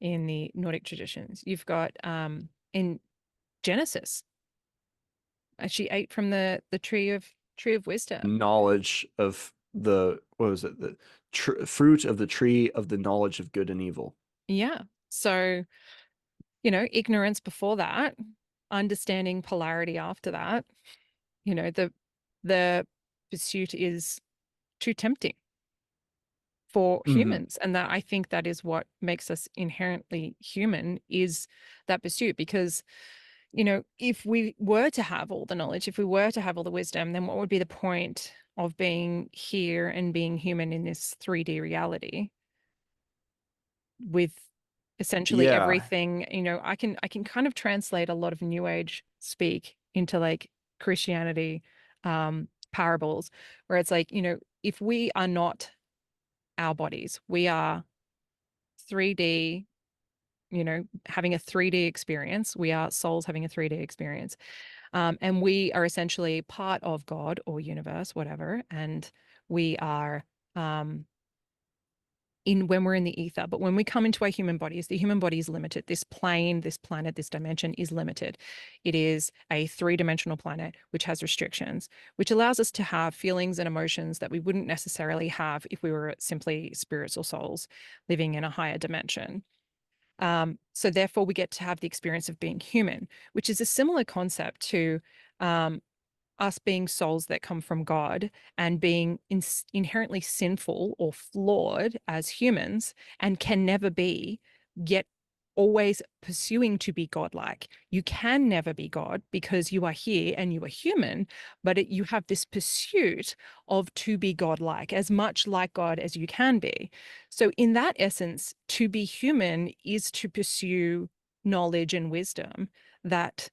in the Nordic traditions. You've got in Genesis, she ate from the tree of wisdom. Knowledge of the, what was it? The fruit of the tree of the knowledge of good and evil. Yeah. So, ignorance before that, understanding polarity after that, the pursuit is too tempting for humans. And that, I think, that is what makes us inherently human, is that pursuit. Because, if we were to have all the knowledge, if we were to have all the wisdom, then what would be the point of being here and being human in this 3D reality with essentially everything? I can kind of translate a lot of New Age speak into like Christianity parables, where it's like, if we are not our bodies, we are 3D, having a 3D experience. We are souls having a 3D experience. And we are essentially part of God or universe, whatever. And we are when we're in the ether. But when we come into our human bodies, the human body is limited. This plane, this planet, this dimension is limited. It is a 3-dimensional planet, which has restrictions, which allows us to have feelings and emotions that we wouldn't necessarily have if we were simply spirits or souls living in a higher dimension. So therefore, we get to have the experience of being human, which is a similar concept to us being souls that come from God and being inherently sinful or flawed as humans, and can never be, yet always pursuing to be godlike. You can never be God because you are here and you are human, but you have this pursuit of to be godlike, as much like God as you can be. So in that essence, to be human is to pursue knowledge and wisdom that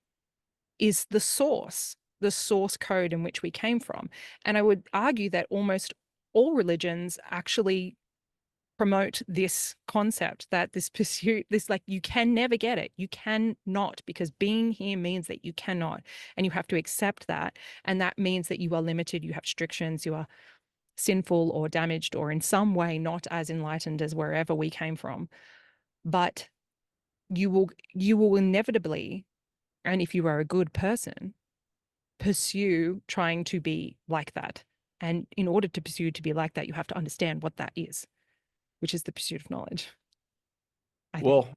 is the source code in which we came from. And I would argue that almost all religions actually promote this concept, that this pursuit, this, like, you can never get it. You cannot, because being here means that you cannot. And you have to accept that. And that means that you are limited, you have restrictions, you are sinful or damaged or in some way not as enlightened as wherever we came from. But you will inevitably, and if you are a good person, pursue trying to be like that. And in order to pursue to be like that, you have to understand what that is, which is the pursuit of knowledge. Well,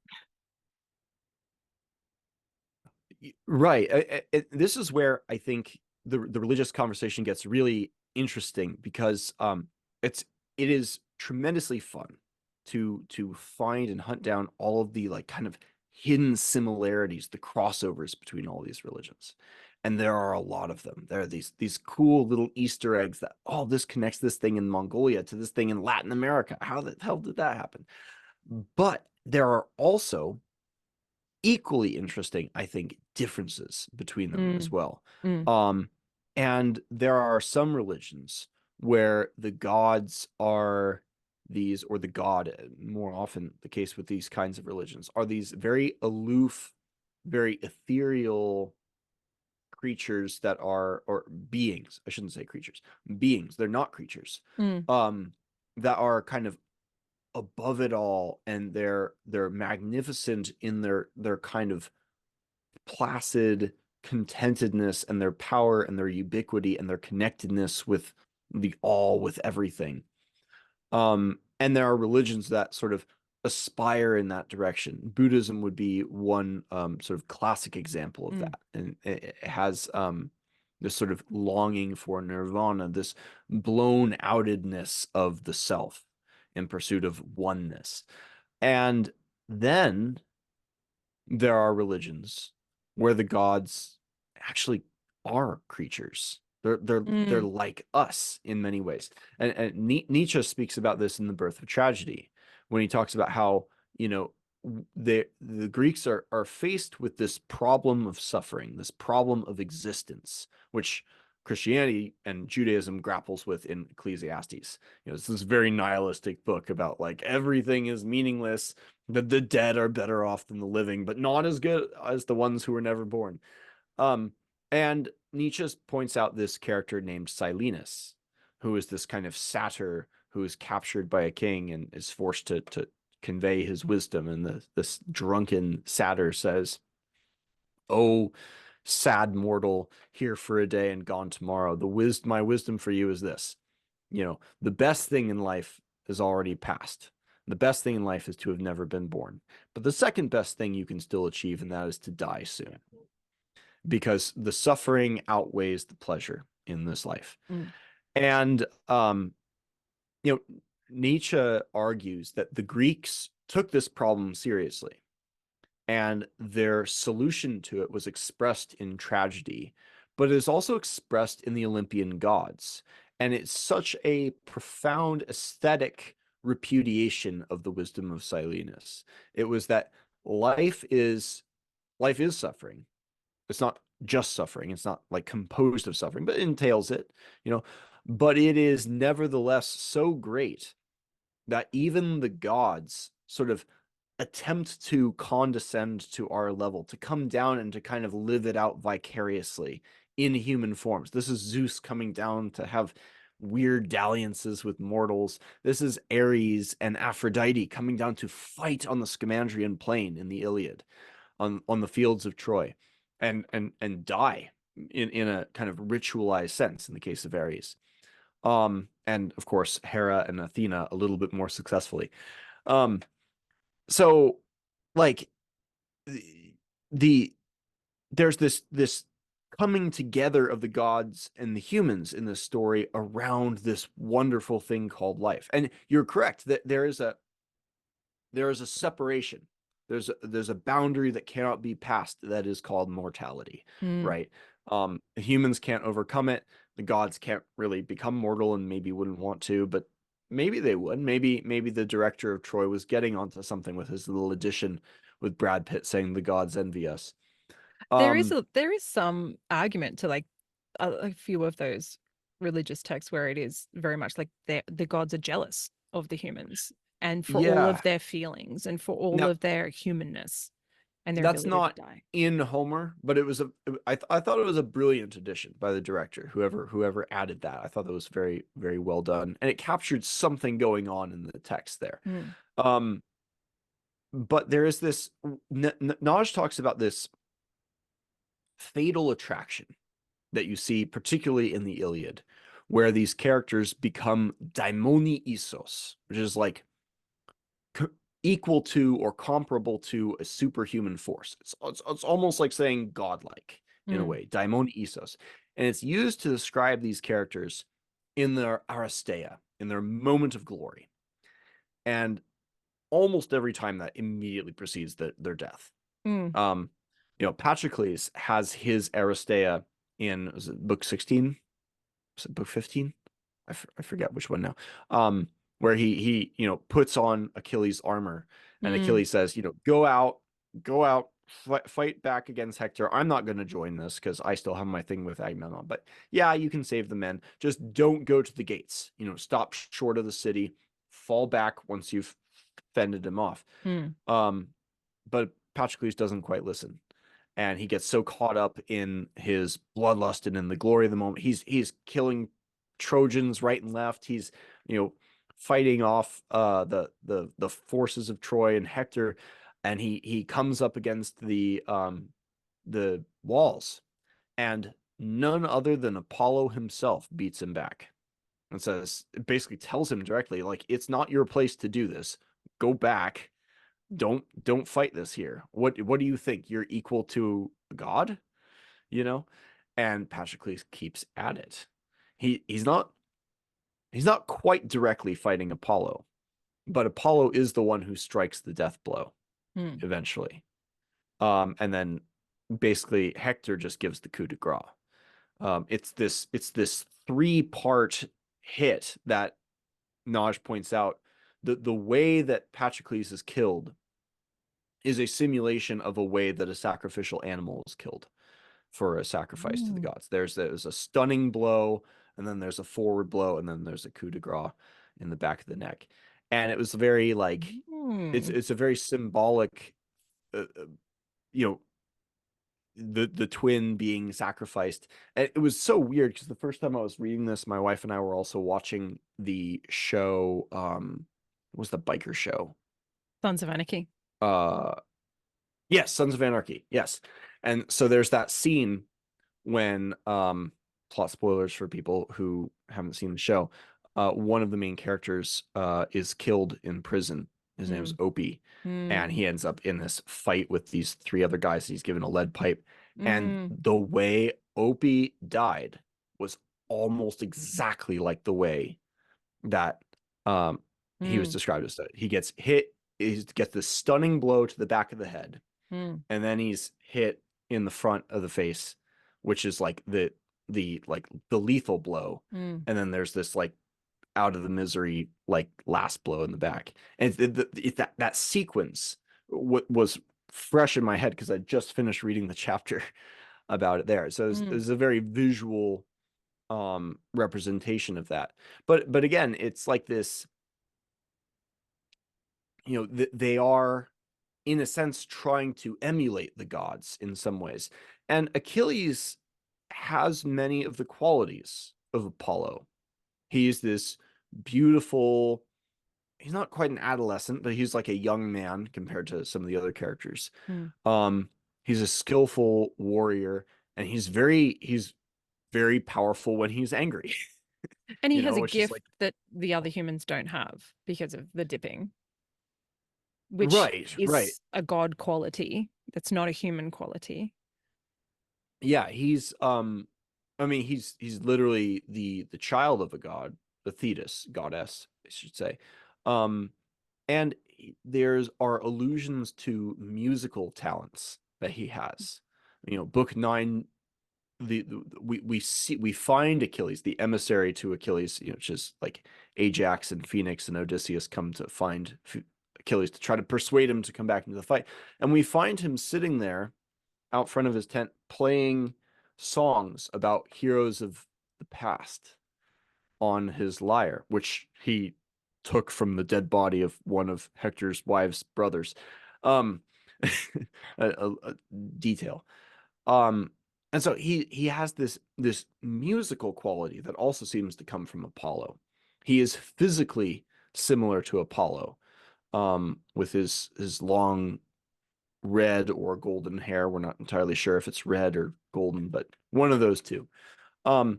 right. This is where I think the religious conversation gets really interesting, because it is tremendously fun to find and hunt down all of the like kind of hidden similarities, the crossovers between all these religions. And there are a lot of them. There are these cool little Easter eggs that, oh, this connects this thing in Mongolia to this thing in Latin America. How the hell did that happen? But there are also equally interesting, I think, differences between them as well. Mm. And there are some religions where the gods are these, or the god, more often the case with these kinds of religions, are these very aloof, very ethereal creatures that are, or beings, I shouldn't say creatures, beings, they're not creatures, that are kind of above it all, and they're magnificent in their kind of placid contentedness and their power and their ubiquity and their connectedness with the all, with everything. And there are religions that sort of aspire in that direction. Buddhism would be one sort of classic example of that, and it has this sort of longing for nirvana, this blown outedness of the self in pursuit of oneness. And then there are religions where the gods actually are creatures. They're like us in many ways. And Nietzsche speaks about this in The Birth of Tragedy, when he talks about how, you know, the Greeks are faced with this problem of suffering, this problem of existence, which Christianity and Judaism grapples with in Ecclesiastes. You know, it's this very nihilistic book about like everything is meaningless, the dead are better off than the living, but not as good as the ones who were never born. And Nietzsche points out this character named Silenus, who is this kind of satyr who is captured by a king and is forced to convey his wisdom. And this drunken satyr says, "Oh, sad mortal, here for a day and gone tomorrow. My wisdom for you is this: you know, the best thing in life is already past. The best thing in life is to have never been born. But the second best thing you can still achieve, and that is to die soon, because the suffering outweighs the pleasure in this life." And you know, Nietzsche argues that the Greeks took this problem seriously, and their solution to it was expressed in tragedy, but it is also expressed in the Olympian gods. And it's such a profound aesthetic repudiation of the wisdom of Silenus. It was that life is suffering. It's not just suffering. It's not like composed of suffering, but it entails it, you know. But it is nevertheless so great that even the gods sort of attempt to condescend to our level, to come down and to kind of live it out vicariously in human forms. This is Zeus coming down to have weird dalliances with mortals. This is Ares and Aphrodite coming down to fight on the Scamandrian plain in the Iliad, on the fields of Troy, and die in a kind of ritualized sense in the case of Ares. And of course Hera and Athena a little bit more successfully. So like there's this coming together of the gods and the humans in this story around this wonderful thing called life. And you're correct that there is a separation. There's a boundary that cannot be passed that is called mortality, right? Humans can't overcome it. The gods can't really become mortal, and maybe wouldn't want to, but maybe they would. Maybe the director of Troy was getting onto something with his little addition with Brad Pitt saying the gods envy us. There is some argument to like a few of those religious texts where it is very much like the gods are jealous of the humans and for all of their feelings and for all of their humanness and their that's ability not to die. in Homer, but it was I thought it was a brilliant addition by the director, whoever added that. I thought that was very, very well done, and it captured something going on in the text there. But there is this Naj talks about this fatal attraction that you see particularly in the Iliad, where these characters become daimoni isos, which is like equal to or comparable to a superhuman force. It's almost like saying godlike in a way, daimon isos. And it's used to describe these characters in their aristeia, in their moment of glory. And almost every time that immediately precedes their death. Mm. Patroclus has his Aristeia in, was it book 16? Was it book 15? I forget which one now. Where he puts on Achilles' armor, and Achilles says, go out, fight back against Hector. I'm not going to join this because I still have my thing with Agamemnon. But yeah, you can save the men. Just don't go to the gates. Stop short of the city. Fall back once you've fended him off. Mm. But Patroclus doesn't quite listen, and he gets so caught up in his bloodlust and in the glory of the moment. He's killing Trojans right and left. He's fighting off the forces of Troy and Hector, and he comes up against the walls, and none other than Apollo himself beats him back, and basically tells him directly, like, it's not your place to do this. Go back. Don't fight this here. What do you think? You're equal to God? And Patroclus keeps at it. He's not quite directly fighting Apollo, but Apollo is the one who strikes the death blow eventually. And then basically Hector just gives the coup de grace. It's this 3-part hit that Naj points out. The way that Patroclus is killed is a simulation of a way that a sacrificial animal is killed for a sacrifice to the gods. There's a stunning blow, and then there's a forward blow, and then there's a coup de grace in the back of the neck. And it was very like it's a very symbolic, the twin being sacrificed. And it was so weird because the first time I was reading this, my wife and I were also watching the show. What was the biker show? Sons of Anarchy. Yes, Sons of Anarchy. Yes. And so there's that scene when plot spoilers for people who haven't seen the show. One of the main characters is killed in prison. His name's Opie. And he ends up in this fight with these 3 other guys. He's given a lead pipe. And the way Opie died was almost exactly like the way that he was described as. He gets hit, he gets this stunning blow to the back of the head, and then he's hit in the front of the face, which is like the lethal blow, and then there's this like out of the misery like last blow in the back, and that sequence was fresh in my head because I just finished reading the chapter about it there. So it was a very visual representation of that. But again, it's like this, they are in a sense trying to emulate the gods in some ways. And Achilles has many of the qualities of Apollo. He's this beautiful, he's not quite an adolescent, but he's like a young man compared to some of the other characters. He's a skillful warrior, and he's very powerful when he's angry. And he has a which is gift that the other humans don't have because of the dipping, which right. is a god quality. That's not a human quality. Yeah, he's he's literally the child of a god, the Thetis goddess, I should say. And there's are allusions to musical talents that he has. Book 9, we find Achilles, the emissary to Achilles, which is like Ajax and Phoenix and Odysseus come to find Achilles to try to persuade him to come back into the fight. And we find him sitting there out front of his tent playing songs about heroes of the past on his lyre, which he took from the dead body of one of Hector's wife's brothers. A detail. And so he has this musical quality that also seems to come from Apollo. He is physically similar to Apollo, with his long red or golden hair. We're not entirely sure if it's red or golden, but one of those two. And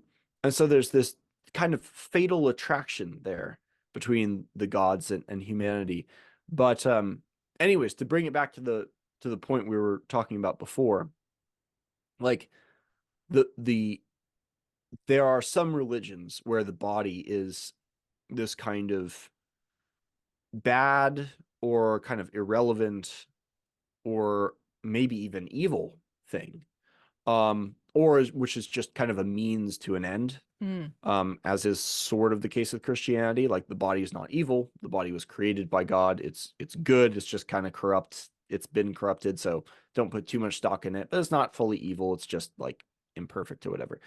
so there's this kind of fatal attraction there between the gods and humanity. But anyways, to bring it back to the point we were talking about before, like there are some religions where the body is this kind of bad or kind of irrelevant or maybe even evil thing, which is just kind of a means to an end, as is sort of the case with Christianity. Like, the body is not evil. The body was created by God. It's good. It's just kind of corrupt. It's been corrupted, so don't put too much stock in it. But it's not fully evil. It's just like imperfect or whatever.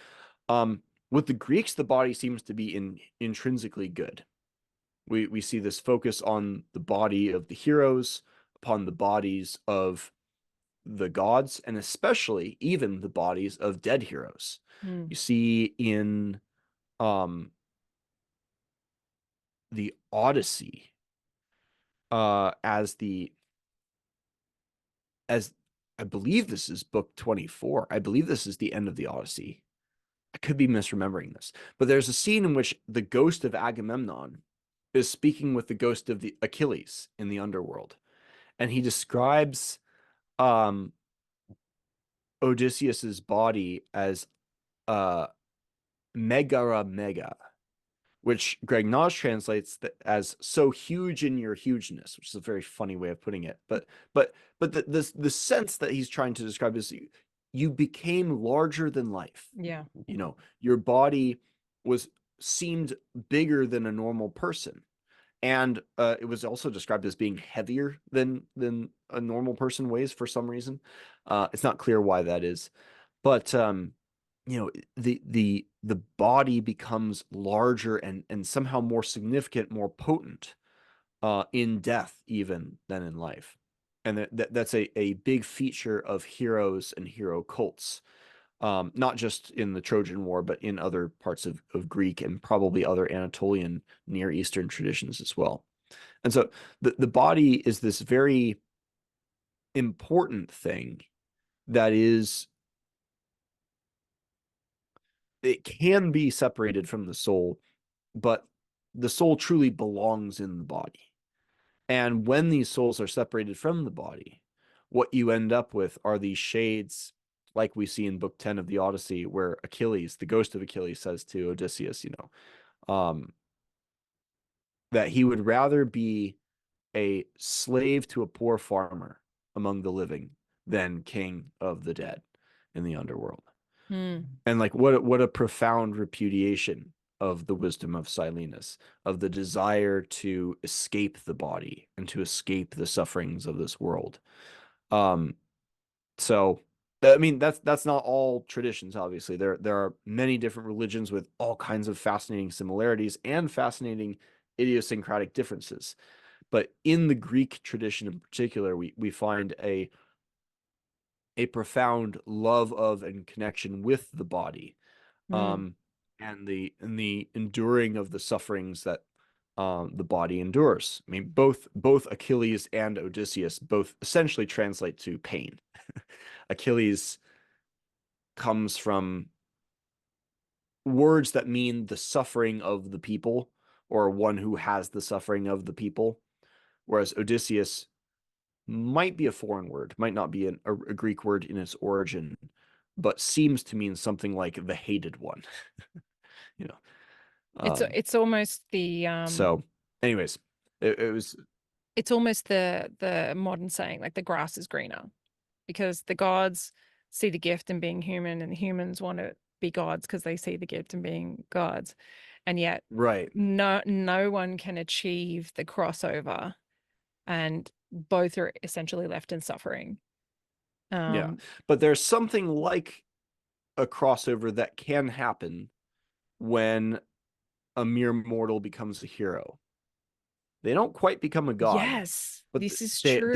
With the Greeks, the body seems to be intrinsically good. We see this focus on the body of the heroes, upon the bodies of the gods, and especially even the bodies of dead heroes. You see in the Odyssey, as I believe this is book 24. I believe this is the end of the Odyssey. I could be misremembering this, but there's a scene in which the ghost of Agamemnon is speaking with the ghost of the Achilles in the underworld, and he describes Odysseus's body as megara mega, which Greg Nosh translates as "so huge in your hugeness," which is a very funny way of putting it. But the sense that he's trying to describe is you became larger than life. Yeah. Your body seemed bigger than a normal person. And it was also described as being heavier than a normal person weighs for some reason. It's not clear why that is, but the body becomes larger and somehow more significant, more potent in death even than in life. And that's a big feature of heroes and hero cults. Not just in the Trojan War, but in other parts of Greek and probably other Anatolian Near Eastern traditions as well. And so the body is this very important thing that it can be separated from the soul, but the soul truly belongs in the body. And when these souls are separated from the body, what you end up with are these shades, like we see in Book 10 of the Odyssey, where Achilles, the ghost of Achilles, says to Odysseus, that he would rather be a slave to a poor farmer among the living than king of the dead in the underworld. And like, what a profound repudiation of the wisdom of Silenus, of the desire to escape the body and to escape the sufferings of this world. So I mean, that's not all traditions, obviously. There are many different religions with all kinds of fascinating similarities and fascinating idiosyncratic differences. But in the Greek tradition in particular, we find a profound love of and connection with the body, and the enduring of the sufferings that the body endures. I mean, both Achilles and Odysseus both essentially translate to pain. Achilles comes from words that mean the suffering of the people, or one who has the suffering of the people, whereas Odysseus might be a foreign word, might not be a Greek word in its origin, but seems to mean something like the hated one. you know. It's almost the So, anyways, it was. It's almost the modern saying, like the grass is greener, because the gods see the gift in being human, and the humans want to be gods because they see the gift in being gods, and yet Right. no one can achieve the crossover, and both are essentially left in suffering. Yeah, but there's something like a crossover that can happen when a mere mortal becomes a hero. They don't quite become a god, Yes, but this is true.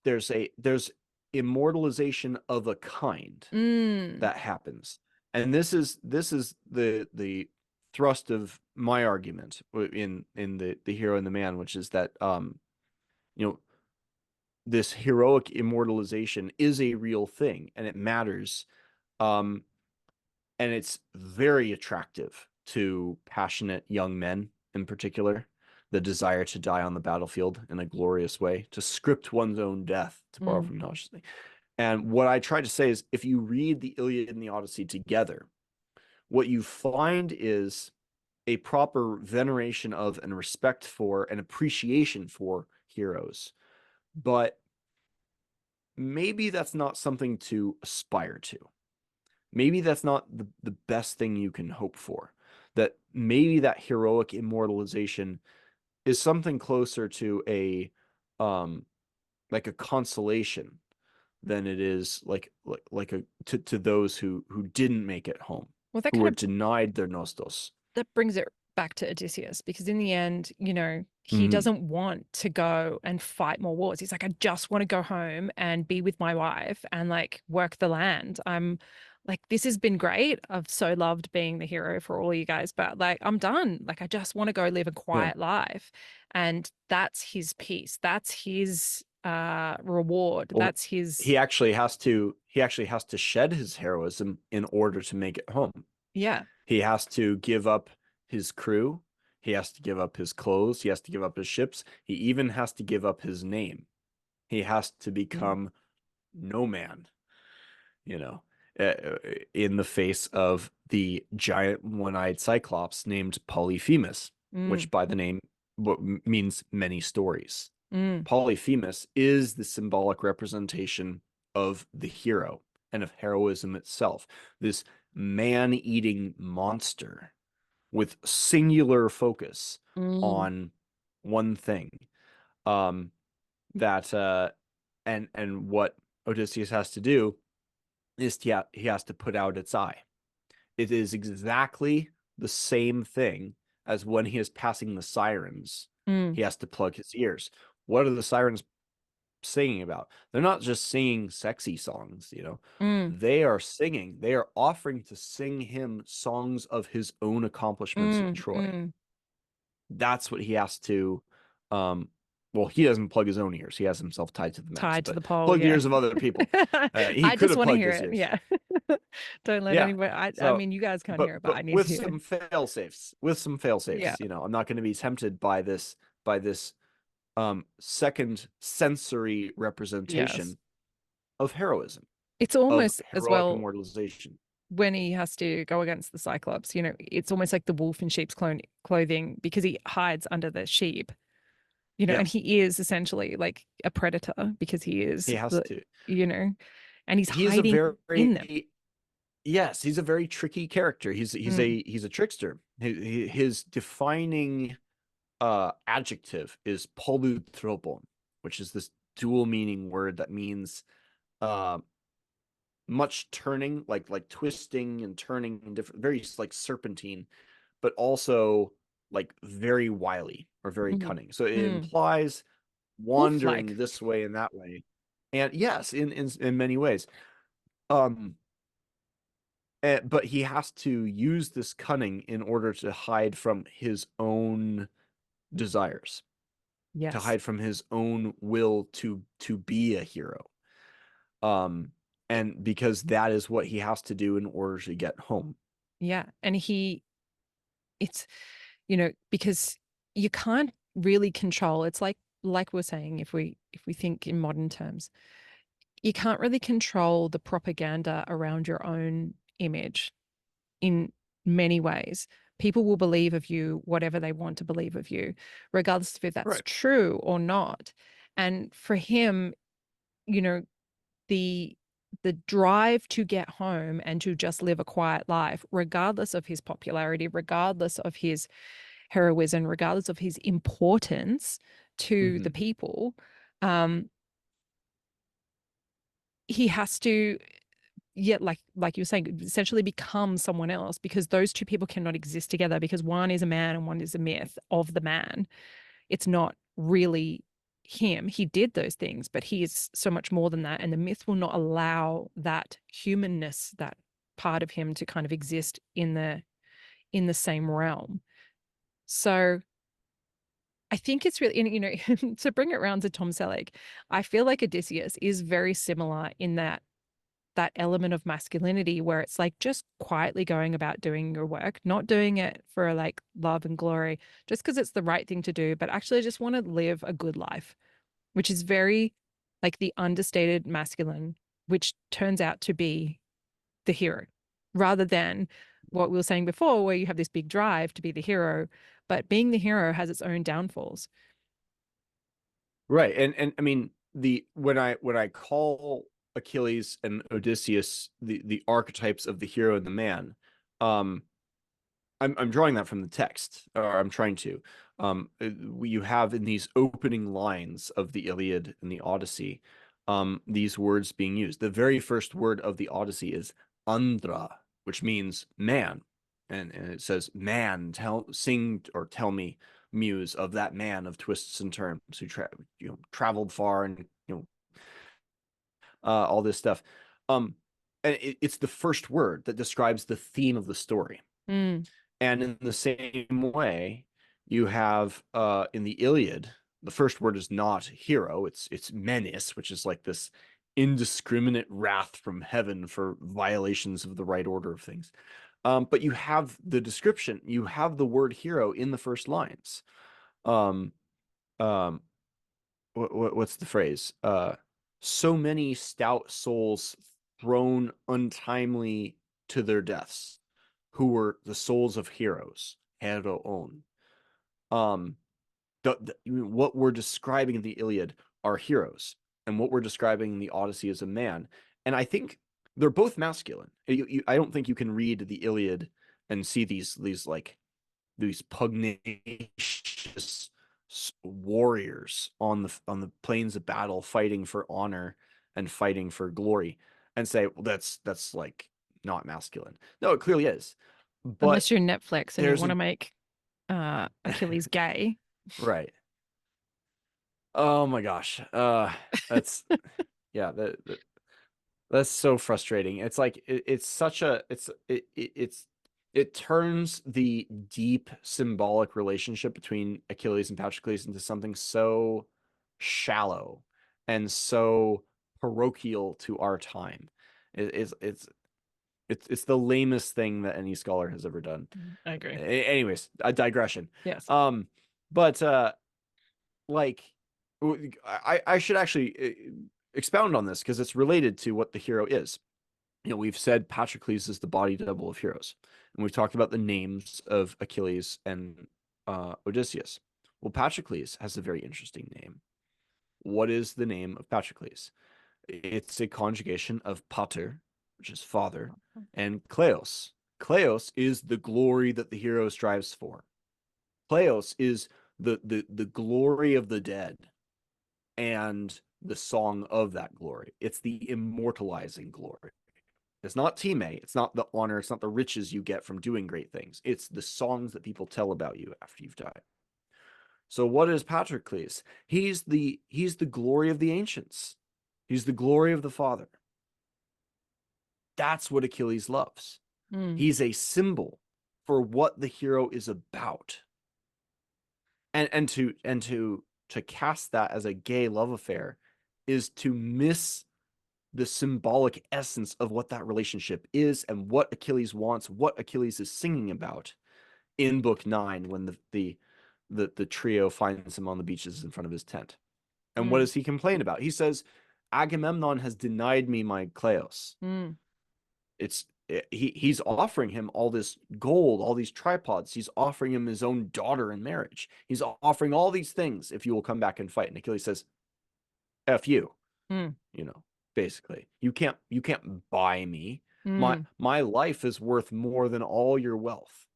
there's immortalization of a kind that happens. And this is the thrust of my argument in the hero and the man, which is that you know this heroic immortalization is a real thing and it matters. Um, and it's very attractive to passionate young men in particular, the desire to die on the battlefield in a glorious way, to script one's own death, to borrow from Nosh. And what I try to say is, if you read the Iliad and the Odyssey together, what you find is a proper veneration of and respect for and appreciation for heroes, but maybe that's not something to aspire to. Maybe that's not the best thing you can hope for. That maybe that heroic immortalization is something closer to a like a consolation than it is like a to those who didn't make it home, Well, that who kind were of denied their nostos. that brings it back to Odysseus, because in the end, he Mhm. doesn't want to go and fight more wars. He's like, I just want to go home and be with my wife and like work the land. I'm like, this has been great. I've so loved being the hero for all you guys, but like, I'm done. Like, I just want to go live a Yeah. quiet life. And that's his peace. That's his reward. Well, That's his, he actually has to shed his heroism in order to make it home. yeah. He has to give up his crew. He has to give up his clothes. He has to give up his ships. He even has to give up his name. He has to Mm, become no man, you know, in the face of the giant one-eyed cyclops named Polyphemus, mm, which by the name what means many stories. mm, Polyphemus is the symbolic representation of the hero and of heroism itself. This man-eating monster with singular focus mm, on one thing. Um, that and what Odysseus has to do is he has to put out its eye. It is exactly the same thing as when he is passing the sirens. mm, He has to plug his ears. What are the sirens singing about? They're not just singing sexy songs, you know. mm, They are offering to sing him songs of his own accomplishments at mm, Troy. mm. That's what he has to um well, he doesn't plug his own ears. He has himself tied to the mast, Tied to but the pole, plug the yeah. ears of other people. He I could just have want to plugged hear his it. ears. Yeah. Don't let Yeah. anybody, I So, mean, you guys can't but hear it, but but I need to with hear it. some fail safes, Yeah. you know, I'm not going to be tempted by this second sensory Yes. representation of heroism, It's of almost as heroic well immortalization. when he has to go against the Cyclops, it's almost like the wolf in sheep's clothing because he hides under the sheep, Yeah, and he is essentially like a predator because he he is has the, to. you know, and he's He is a hiding in them. very Yes, he's a very tricky character. Mm, He's a trickster. His defining adjective is polutropon, which is this dual meaning word that means uh much turning, like twisting and turning and different, very like serpentine, but also like very wily or very mm, cunning. So it mm. implies wandering Wolf-like. this way and that way. And yes, in many ways. Um but he has to use this cunning in order to hide from his own desires, to Yes. hide from his own will to be a hero. Um, and because that is what he has to do in order to get home. Yeah. And it's, because you can't really control. It's like we're saying, if we think in modern terms, you can't really control the propaganda around your own image in many ways. People will believe of you whatever they want to believe of you, regardless of if that's Right. true or not. And for him, you know, the the drive to get home and to just live a quiet life, regardless of his popularity, regardless of his heroism, regardless of his importance to the Hmm. people, um, he has to, yet like you were saying, essentially become someone else, because those two people cannot exist together, because one is a man and one is a myth of the man. It's not really him. He did those things, but he is so much more than that, and the myth will not allow that humanness, that part of him, to kind of exist in the same realm. So I think it's really, to bring it around to Tom Selleck, I feel like Odysseus is very similar in that element of masculinity where it's like just quietly going about doing your work, not doing it for like love and glory, just because it's the right thing to do, but actually I just want to live a good life, which is very like the understated masculine, which turns out to be the hero, rather than what we were saying before, where you have this big drive to be the hero, but being the hero has its own downfalls. Right. And I mean when I call Achilles and Odysseus the archetypes of the hero and the man, um I'm drawing that from the text, or I'm trying to. You have in these opening lines of the Iliad and the Odyssey, these words being used. The very first word of the Odyssey is andra, which means man, and it says, "Man, sing or tell me, muse, of that man of twists and turns who traveled far and all this stuff." Um, and it's the first word that describes the theme of the story. Mm. And in the same way, you have in the Iliad, the first word is not hero, it's menace, which is like this indiscriminate wrath from heaven for violations of the right order of things. But you have the description, you have the word hero in the first lines. Um, um, what's the phrase? So many stout souls thrown untimely to their deaths, who were the souls of heroes, heroon. Um, what we're describing in the Iliad are heroes, and what we're describing in the Odyssey is a man. And I think they're both masculine. I don't think you can read the Iliad and see these pugnacious warriors on the plains of battle fighting for honor and fighting for glory and say, well, that's like not masculine. No, it clearly is. But Unless you're Netflix and you there's want to an make Achilles gay. right. Oh my gosh. That's yeah, that's so frustrating. It's like it's such a it turns the deep symbolic relationship between Achilles and Patroclus into something so shallow and so parochial to our time. It's the lamest thing that any scholar has ever done. I agree. Anyways, a digression. Yes. But like I should actually expound on this because it's related to what the hero is. We've said Patroclus is the body double of heroes, and we've talked about the names of Achilles and Odysseus. Well, Patroclus has a very interesting name. What is the name of Patroclus? It's a conjugation of pater, which is father, and kleos. Kleos is the glory that the hero strives for. Kleos is the glory of the dead and the song of that glory. It's the immortalizing glory. It's not time, it's not the honor, it's not the riches you get from doing great things. It's the songs that people tell about you after you've died. So what is Patroclus? He's the glory of the ancients. He's the glory of the father. That's what Achilles loves. Mm. He's a symbol for what the hero is about. And to cast that as a gay love affair is to miss the symbolic essence of what that relationship is and what Achilles wants, what Achilles is singing about in book 9 when the trio finds him on the beaches in front of his tent. And what does he complain about? He says, Agamemnon has denied me my Kleos. He's offering him all this gold, all these tripods. He's offering him his own daughter in marriage. He's offering all these things if you will come back and fight. And Achilles says, F you. Basically. You can't buy me. My life is worth more than all your wealth.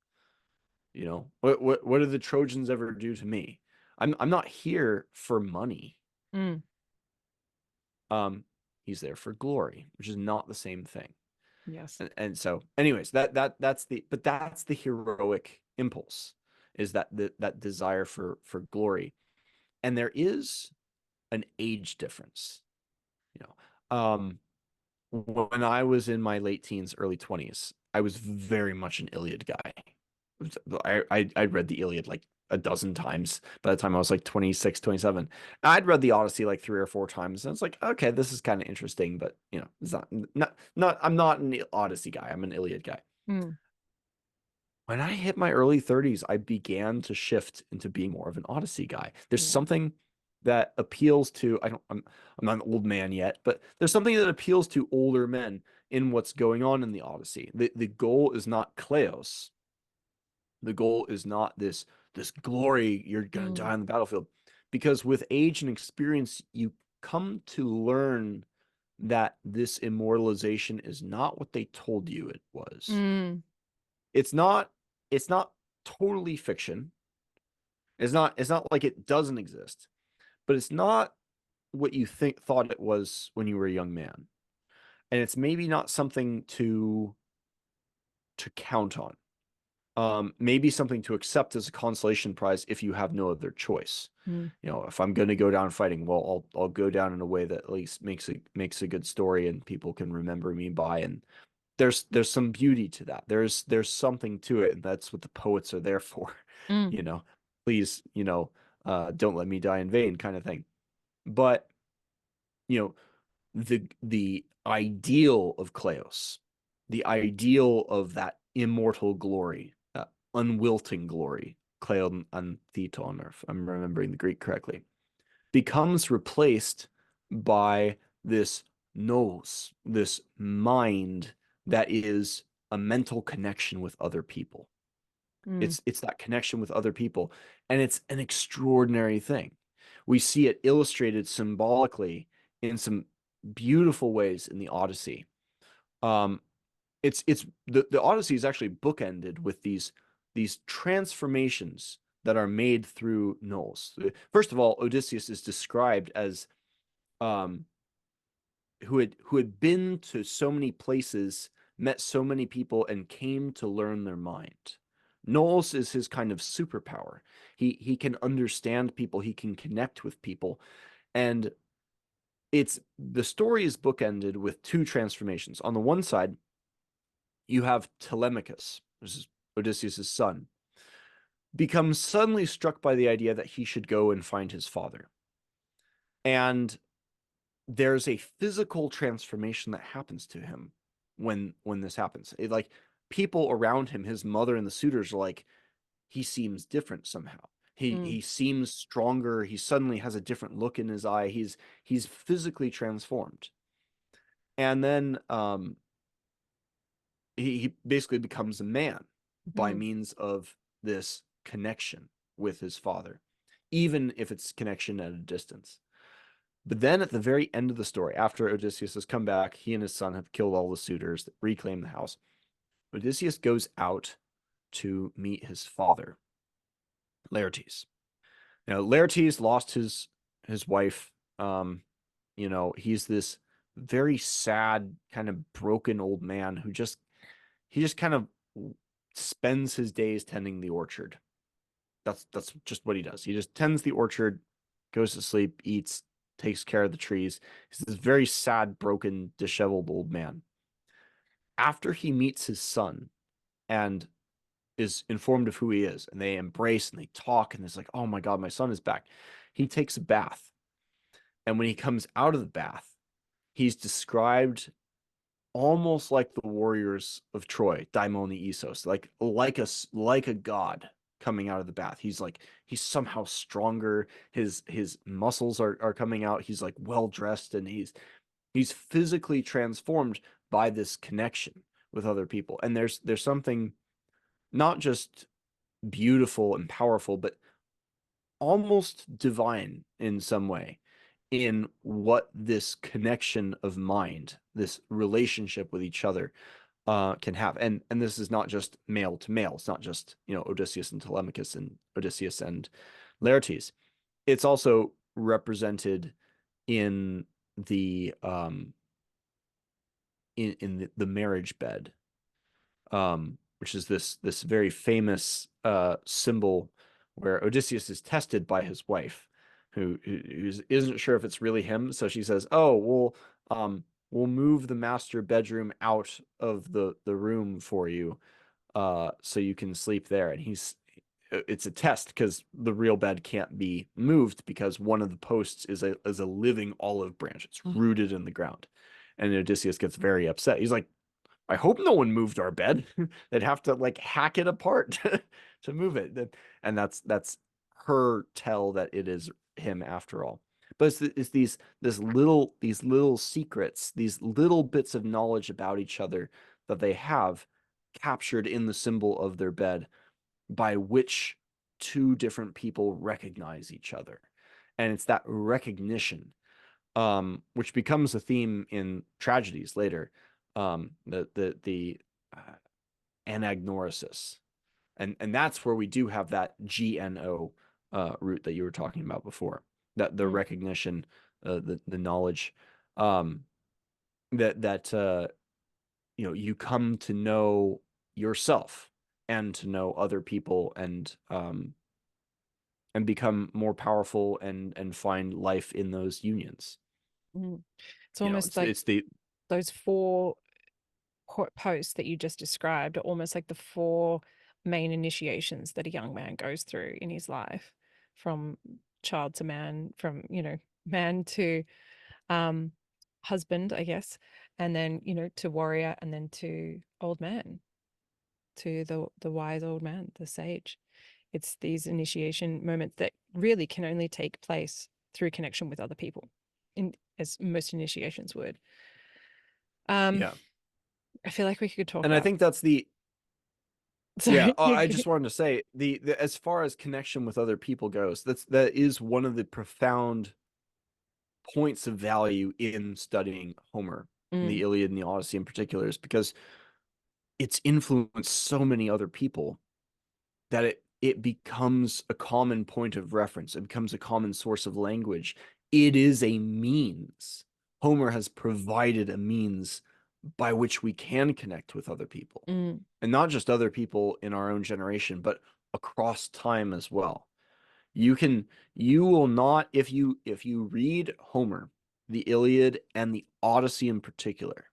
What did the Trojans ever do to me? I'm not here for money. He's there for glory, which is not the same thing. Yes. And so, anyways, that's the heroic impulse, is that desire for glory. And there is an age difference. When I was in my late teens, early 20s, I was very much an Iliad guy. I'd read the Iliad like a dozen times by the time I was like 26, 27. I'd read the Odyssey like 3 or 4 times, and it's like, okay, this is kind of interesting, but it's not I'm not an Odyssey guy. I'm an Iliad guy. When I hit my early 30s, I began to shift into being more of an Odyssey guy. There's something that appeals to, I'm not an old man yet, but there's something that appeals to older men in what's going on in the Odyssey. The goal is not Kleos. The goal is not this glory, you're gonna die on the battlefield. because with age and experience, you come to learn that this immortalization is not what they told you it was. Mm. It's not totally fiction. It's not like it doesn't exist, but it's not what you thought it was when you were a young man. And it's maybe not something to count on. Maybe something to accept as a consolation prize if you have no other choice. Mm. If I'm going to go down fighting, well, I'll go down in a way that at least makes a good story and people can remember me by. And there's some beauty to that. There's something to it, and that's what the poets are there for. Mm. Please, don't let me die in vain, kind of thing. But the ideal of Kleos, the ideal of that immortal glory, that unwilting glory, Kleon and Theton, or if I'm remembering the Greek correctly, becomes replaced by this nous, this mind that is a mental connection with other people. Mm. It's that connection with other people, and it's an extraordinary thing. We see it illustrated symbolically in some beautiful ways in the Odyssey. Um, it's the Odyssey is actually bookended with these transformations that are made through nous. First of all, Odysseus is described as um, who had been to so many places, met so many people, and came to learn their mind. Nous is his kind of superpower. He can understand people, he can connect with people, and the story is bookended with two transformations. On the one side, you have Telemachus, this is Odysseus' son, becomes suddenly struck by the idea that he should go and find his father. And there's a physical transformation that happens to him when this happens. Like people around him, his mother and the suitors are like, he seems different somehow. He seems stronger. He suddenly has a different look in his eye. He's physically transformed. And then he basically becomes a man by means of this connection with his father, even if it's connection at a distance. But then at the very end of the story, after Odysseus has come back, he and his son have killed all the suitors, reclaimed the house. Odysseus goes out to meet his father, Laertes. Now, Laertes lost his wife. He's this very sad, kind of broken old man who he just kind of spends his days tending the orchard. That's just what he does. He just tends the orchard, goes to sleep, eats, takes care of the trees. He's this very sad, broken, disheveled old man. After he meets his son and is informed of who he is, and they embrace and they talk, and it's like, oh my God, my son is back. He takes a bath. And when he comes out of the bath, he's described almost like the warriors of Troy, Daimon Isos, like a god coming out of the bath. He's somehow stronger. His muscles are coming out. He's like well dressed, and he's physically transformed by this connection with other people. And there's something not just beautiful and powerful, but almost divine in some way in what this connection of mind, this relationship with each other, can have. And this is not just male to male. It's not just Odysseus and Telemachus and Odysseus and Laertes. It's also represented in the the marriage bed, which is this very famous symbol where Odysseus is tested by his wife, who isn't sure if it's really him. So she says, "Oh, we'll move the master bedroom out of the room for you, so you can sleep there." And it's a test because the real bed can't be moved because one of the posts is a living olive branch. It's rooted in the ground. And Odysseus gets very upset. He's like, I hope no one moved our bed. They'd have to like hack it apart to move it. And that's her tell that it is him after all. But it's these little secrets, these little bits of knowledge about each other that they have captured in the symbol of their bed by which two different people recognize each other. And it's that recognition, which becomes a theme in tragedies later, the anagnorisis. And that's where we do have that GNO root that you were talking about before, that the recognition, the knowledge, that you come to know yourself and to know other people, and become more powerful, and find life in those unions. It's almost like It's the those four posts that you just described are almost like the four main initiations that a young man goes through in his life, from child to man, from man to husband, I guess, and then to warrior, and then to old man, to the wise old man, the sage. It's these initiation moments that really can only take place through connection with other people, as most initiations would. Yeah. I feel like we could talk And I about. think that's the yeah. Sorry. I just wanted to say the as far as connection with other people goes, that is one of the profound points of value in studying Homer, the Iliad and the Odyssey in particular, is because it's influenced so many other people that it becomes a common point of reference. It becomes a common source of language. It is a means. Homer has provided a means by which we can connect with other people, and not just other people in our own generation, but across time as well. You will not, if you read Homer, the Iliad and the Odyssey in particular,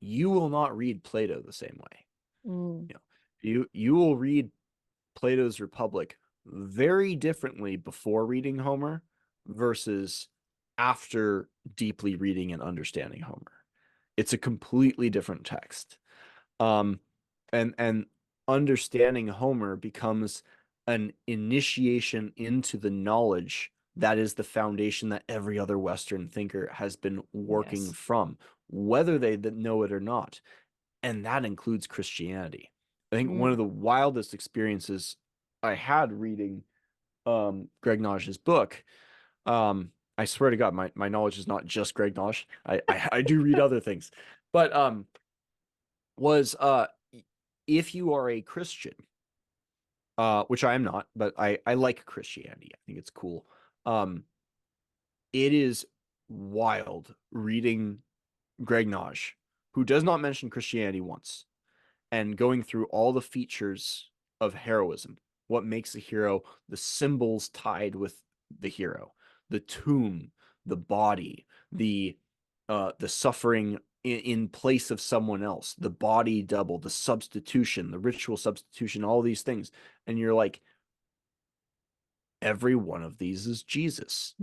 you will not read Plato the same way. You will read Plato's Republic very differently before reading Homer versus after deeply reading and understanding Homer. It's a completely different text. And understanding Homer becomes an initiation into the knowledge that is the foundation that every other Western thinker has been working from, whether they know it or not. And that includes Christianity. I think one of the wildest experiences I had reading Greg Naj's book, I swear to God, my knowledge is not just Greg Naj. I do read other things, but was if you are a Christian, which I am not, but I like Christianity. I think it's cool. It is wild reading Greg Naj, who does not mention Christianity once, and going through all the features of heroism, what makes a hero, the symbols tied with the hero, the tomb, the body, the suffering in place of someone else, the body double, the substitution, the ritual substitution, all these things. And you're like, every one of these is Jesus.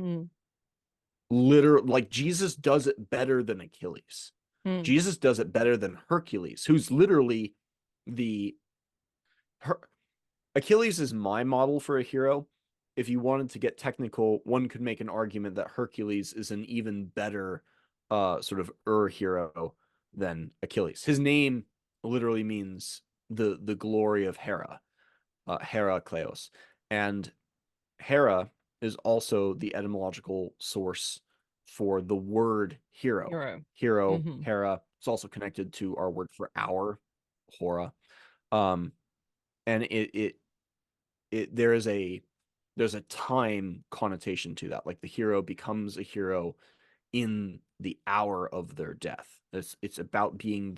Literally, like Jesus does it better than Achilles. Jesus does it better than Hercules, who's literally Achilles is my model for a hero. If you wanted to get technical, one could make an argument that Hercules is an even better sort of hero than Achilles. His name literally means the glory of Hera, Herakleos. And Hera is also the etymological source for the word hero. Hero, Hera. It's also connected to our word for hour, hora. And there's a time connotation to that. Like the hero becomes a hero in the hour of their death. It's about being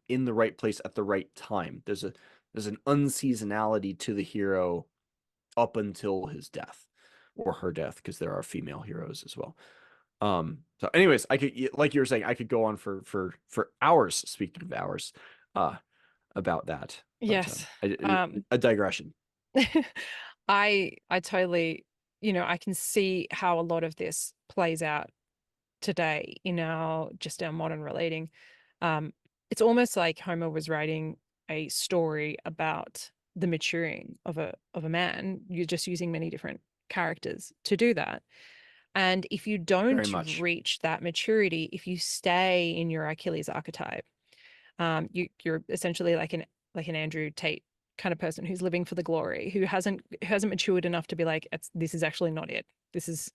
in the right place at the right time. There's an unseasonality to the hero up until his death or her death, because there are female heroes as well. So anyways, I could, like you were saying, I could go on for hours, speaking of hours, about that. Yes. A digression. I totally, I can see how a lot of this plays out today in our modern relating. It's almost like Homer was writing a story about the maturing of a man. You're just using many different characters to do that. And if you don't reach that maturity, if you stay in your Achilles archetype, you're essentially like an Andrew Tate kind of person who's living for the glory, who hasn't matured enough to be like, this is actually not it. This is,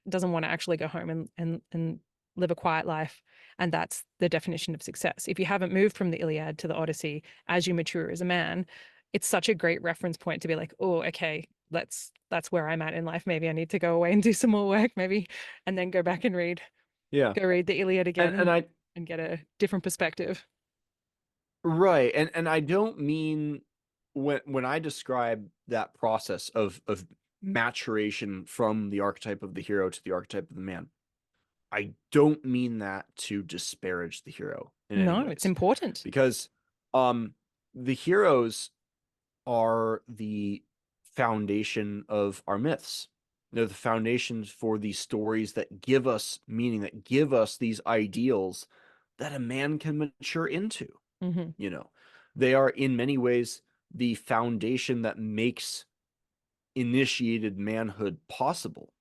doesn't want to actually go home and live a quiet life. And that's the definition of success. If you haven't moved from the Iliad to the Odyssey as you mature as a man, it's such a great reference point to be like, oh, okay, that's where I'm at in life. Maybe I need to go away and do some more work, maybe, and then go back and Yeah. go read the Iliad again and get a different perspective. Right. And I don't mean when I describe that process of maturation from the archetype of the hero to the archetype of the man, I don't mean that to disparage the hero in any No, ways. it's important. Because the heroes are the foundation of our myths. They're the foundations for these stories that give us meaning, that give us these ideals that a man can mature into. Mm-hmm. They are in many ways the foundation that makes initiated manhood possible.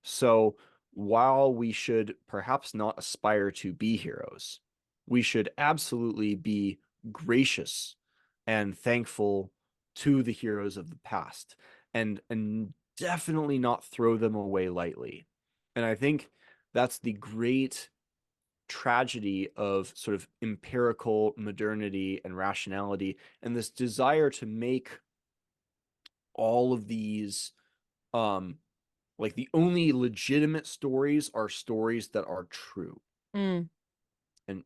So while we should perhaps not aspire to be heroes, we should absolutely be gracious and thankful to the heroes of the past, and definitely not throw them away lightly. And I think that's the great tragedy of sort of empirical modernity and rationality, and this desire to make all of these like the only legitimate stories are stories that are true. Mm. And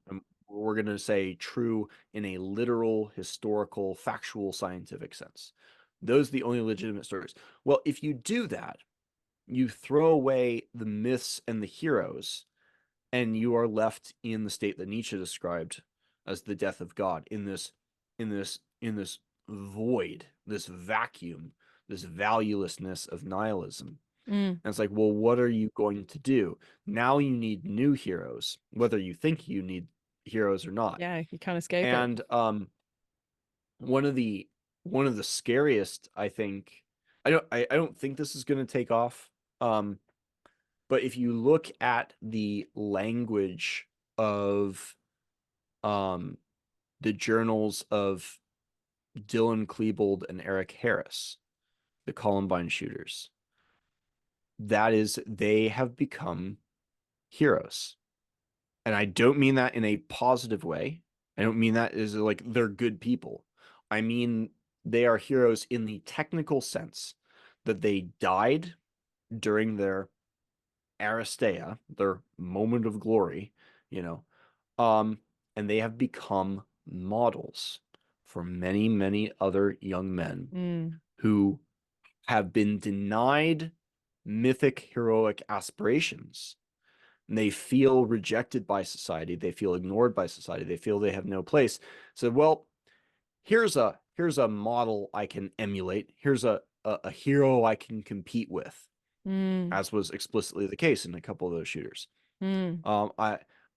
we're going to say true in a literal, historical, factual, scientific sense. Those are the only legitimate stories. Well, if you do that, you throw away the myths and the heroes, and you are left in the state that Nietzsche described as the death of God, in this void, this vacuum, this valuelessness of nihilism. And it's like, well, what are you going to do? Now you need new heroes, whether you think you need heroes or not. Yeah, you can't escape it. And one of the scariest, I think, I don't think this is going to take off. But if you look at the language of the journals of Dylan Klebold and Eric Harris, the Columbine shooters, that is, they have become heroes. And I don't mean that in a positive way. I don't mean that as like they're good people. I mean they are heroes in the technical sense that they died during their Aristeia, their moment of glory, and they have become models for many, many other young men who have been denied mythic heroic aspirations. And they feel rejected by society. They feel ignored by society. They feel they have no place. So, well, here's a model I can emulate. Here's a hero I can compete with, as was explicitly the case in a couple of those shooters.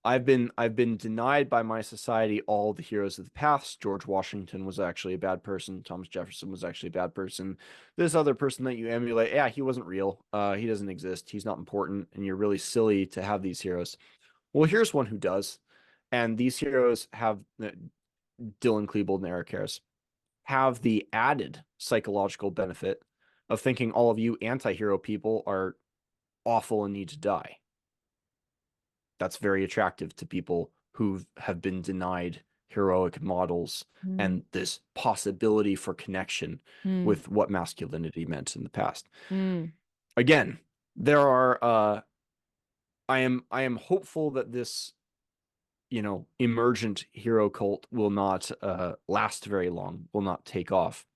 I've been denied by my society all the heroes of the past. George Washington was actually a bad person. Thomas Jefferson was actually a bad person. This other person that you emulate, yeah, he wasn't real. He doesn't exist. He's not important, and you're really silly to have these heroes. Well, here's one who does, and these heroes have Dylan Klebold and Eric Harris have the added psychological benefit of thinking all of you anti-hero people are awful and need to die. That's very attractive to people who have been denied heroic models and this possibility for connection with what masculinity meant in the past. Again, there are I am hopeful that this emergent hero cult will not last very long, will not take off.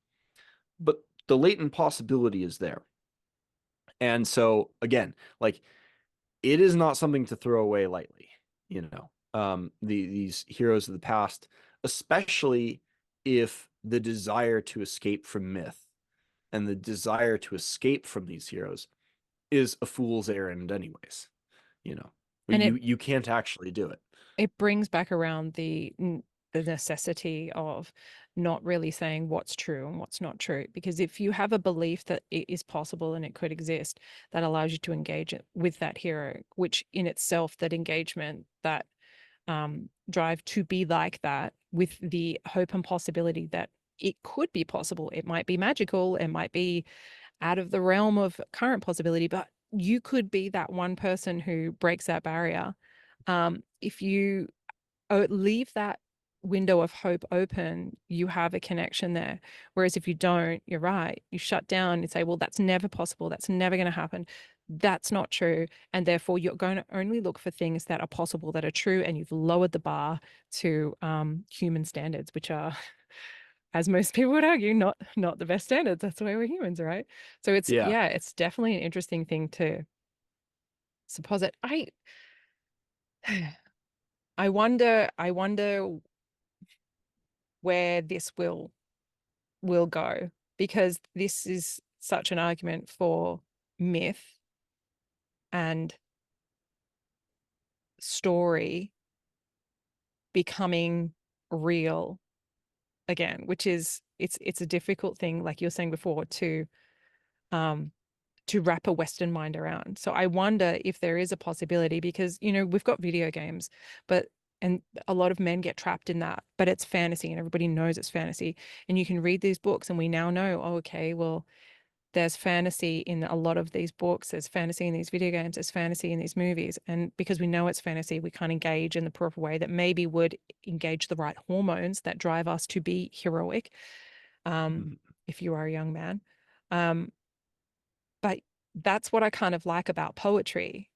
But the latent possibility is there. And so again, like, it is not something to throw away lightly, these heroes of the past, especially if the desire to escape from myth and the desire to escape from these heroes is a fool's errand anyways. And you can't actually do it. It brings back around the necessity of not really saying what's true and what's not true. Because if you have a belief that it is possible and it could exist, that allows you to engage with that hero, which in itself, that engagement, that drive to be like that, with the hope and possibility that it could be possible. It might be magical. It might be out of the realm of current possibility, but you could be that one person who breaks that barrier. If you leave that window of hope open, you have a connection there. Whereas if you don't, you're right, you shut down and say, well, that's never possible. That's never going to happen. That's not true. And therefore, you're going to only look for things that are possible, that are true. And you've lowered the bar to human standards, which are, as most people would argue, not the best standards. That's the way we're humans, right? So it's, Yeah. yeah, it's definitely an interesting thing to supposit. I wonder where this will go, because this is such an argument for myth and story becoming real again, which is it's a difficult thing, like you were saying before, um to wrap a Western mind around. So I wonder if there is a possibility, because, we've got video games, but and a lot of men get trapped in that, but it's fantasy and everybody knows it's fantasy. And you can read these books and we now know, oh, okay, well, there's fantasy in a lot of these books, there's fantasy in these video games, there's fantasy in these movies. And because we know it's fantasy, we can't engage in the proper way that maybe would engage the right hormones that drive us to be heroic, Mhm. if you are a young man. Um, but that's what I kind of like about poetry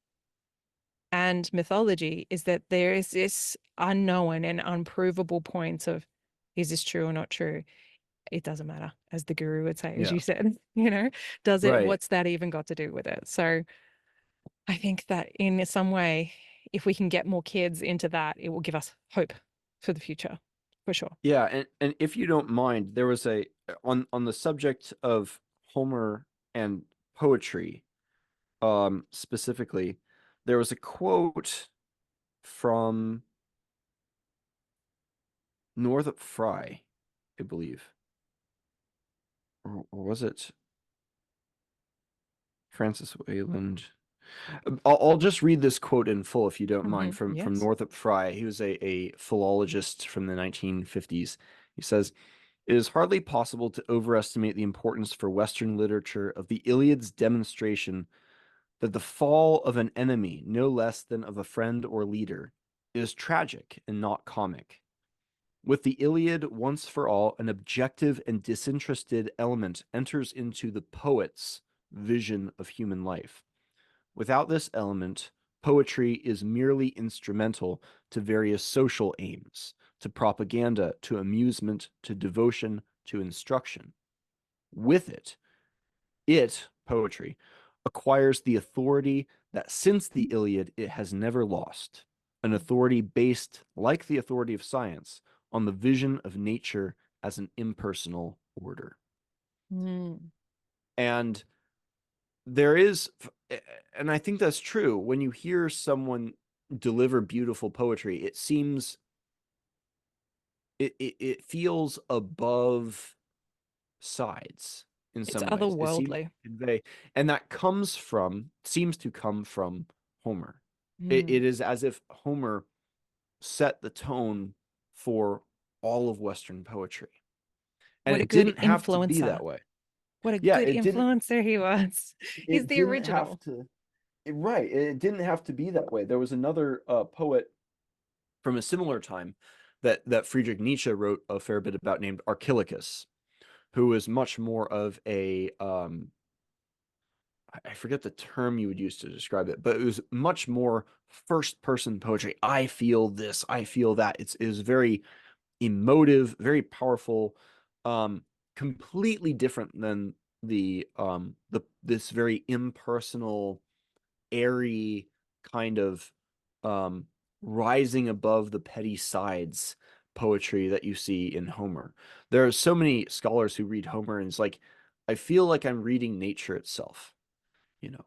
and mythology, is that there is this unknown and unprovable points of, is this true or not true? It doesn't matter, as the guru would say, as Yeah. you said, does it, Right. what's that even got to do with it? So I think that in some way, if we can get more kids into that, it will give us hope for the future, for sure. Yeah, and if you don't mind, there was a on the subject of Homer and poetry, specifically, there was a quote from Northrop Frye, I believe, or was it Francis Wayland? I'll just read this quote in full if you don't mind, from Yes. Northrop Frye. He was a philologist from the 1950s. He says, "It is hardly possible to overestimate the importance for Western literature of the Iliad's demonstration that the fall of an enemy, no less than of a friend or leader, is tragic and not comic. With the Iliad once for all, an objective and disinterested element enters into the poet's vision of human life. Without this element, poetry is merely instrumental to various social aims, to propaganda, to amusement, to devotion, to instruction. With it, poetry, acquires the authority that since the Iliad it has never lost, an authority based, like the authority of science, on the vision of nature as an impersonal order." Mm. And there is, and I think that's true, when you hear someone deliver beautiful poetry, it seems, it feels above sides in It's some ways. It seems otherworldly. to convey, and that seems to come from Homer. It Mm. is as if Homer set the tone for all of Western poetry. And What a it good didn't have to be influencer. that way. What a Yeah, good influencer he was. He's it the didn't have original. to, right. It didn't have to be that way. There was another poet from a similar time that Friedrich Nietzsche wrote a fair bit about, named Archilochus, who was much more of a I forget the term you would use to describe it, but it was much more first person poetry. I feel this, I feel that. It is very emotive, very powerful, um, completely different than the this very impersonal, airy kind of um rising above the petty sides poetry that you see in Homer. There are so many scholars who read Homer and it's like, I feel like I'm reading nature itself, you know.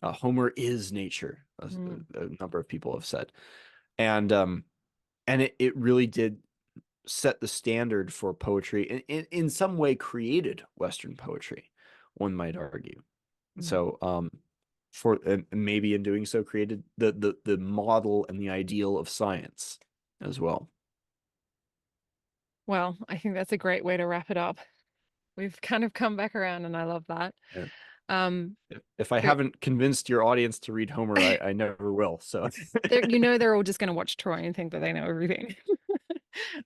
Homer is nature, Mm. a number of people have said. And it really did set the standard for poetry, and in some way created Western poetry, one might argue. Mm. So for and maybe in doing so created the model and the ideal of science as well. Well, I think that's a great way to wrap it up. We've kind of come back around, and I love that. Yeah. Um, If I Great. haven't convinced your audience to read Homer, I never will. So they're all just going to watch Troy and think that they know everything.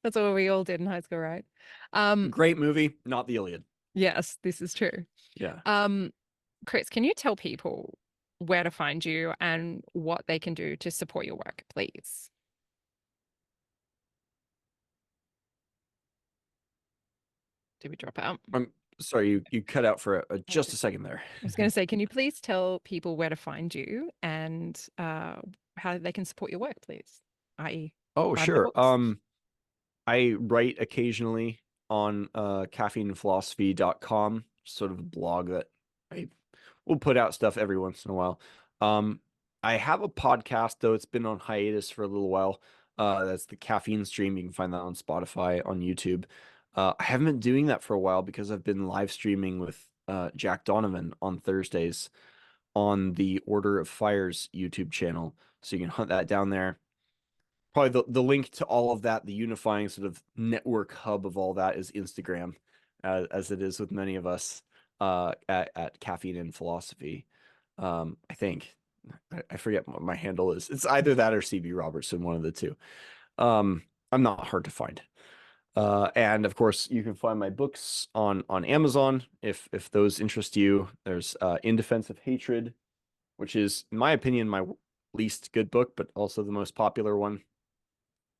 That's what we all did in high school, right? great movie, not the Iliad. Yes, this is true. Yeah. Um, Chris, can you tell people where to find you and what they can do to support your work, please? Did we drop out? I'm sorry, you cut out for just a second there. I was going to say, can you please tell people where to find you and how they can support your work, please? I.e., Oh, buy my sure. books. I write occasionally on caffeineandphilosophy.com, sort of a blog that I will put out stuff every once in a while. Um, I have a podcast, though it's been on hiatus for a little while. That's the Caffeine Stream. You can find that on Spotify, on YouTube. I haven't been doing that for a while because I've been live streaming with Jack Donovan on Thursdays on the Order of Fires YouTube channel. So you can hunt that down there. Probably the link to all of that, the unifying sort of network hub of all that is Instagram, as it is with many of us at Caffeine and Philosophy. I think I forget what my handle is. It's either that or CB Robertson, one of the two. I'm not hard to find. And of course, you can find my books on Amazon if those interest you. There's In Defense of Hatred, which is, in my opinion, my least good book, but also the most popular one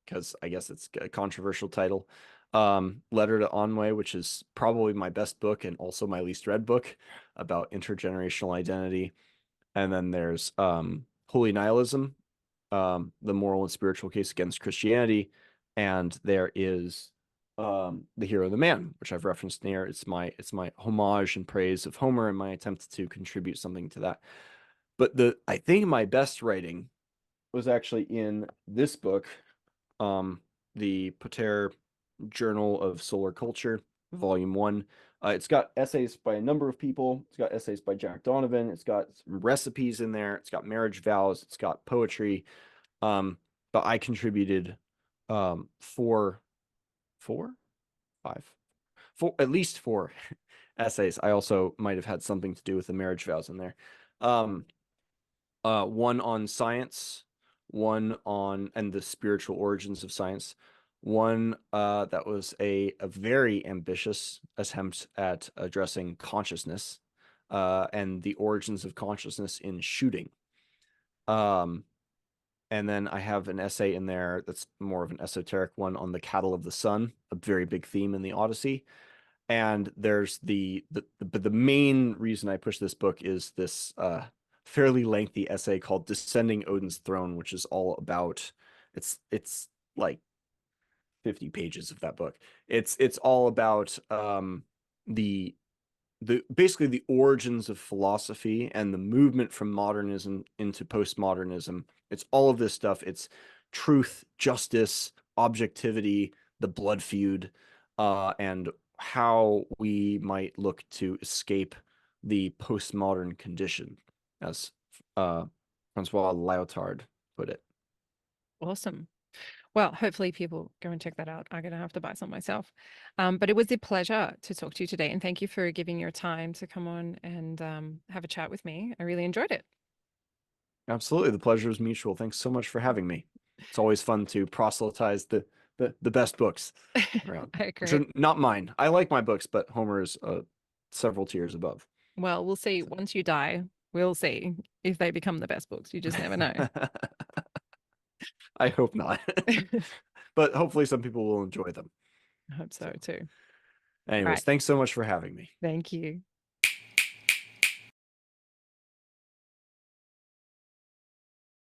because I guess it's a controversial title. Letter to Onwe, which is probably my best book and also my least read book about intergenerational identity. And then there's Holy Nihilism, the moral and spiritual case against Christianity. And there is The Hero and the Man, which I've referenced there. It's my homage and praise of Homer and my attempt to contribute something to that. But I think my best writing was actually in this book, the Pater Journal of Solar Culture, Volume 1. It's got essays by a number of people. It's got essays by Jack Donovan. It's got recipes in there. It's got marriage vows. It's got poetry. But I contributed four, five, four, at least four essays. I also might have had something to do with the marriage vows in there. One on science, one on and the spiritual origins of science, one that was a very ambitious attempt at addressing consciousness and the origins of consciousness in shooting. And then I have an essay in there that's more of an esoteric one on the cattle of the sun, a very big theme in the Odyssey. And there's but the main reason I push this book is this fairly lengthy essay called Descending Odin's Throne, which is all about it's like 50 pages of that book. It's all about the basically the origins of philosophy and the movement from modernism into postmodernism. It's all of this stuff. It's truth, justice, objectivity, the blood feud, and how we might look to escape the postmodern condition, as Francois Lyotard put it. Awesome. Well, hopefully people go and check that out. I'm going to have to buy some myself. But it was a pleasure to talk to you today. And thank you for giving your time to come on and have a chat with me. I really enjoyed it. Absolutely. The pleasure is mutual. Thanks so much for having me. It's always fun to proselytize the best books around, I which agree. are not mine. I like my books, but Homer is several tiers above. Well, we'll see. Once you die, we'll see if they become the best books. You just never know. I hope not. But hopefully some people will enjoy them. I hope so too. All Anyways, right. thanks so much for having me. Thank you.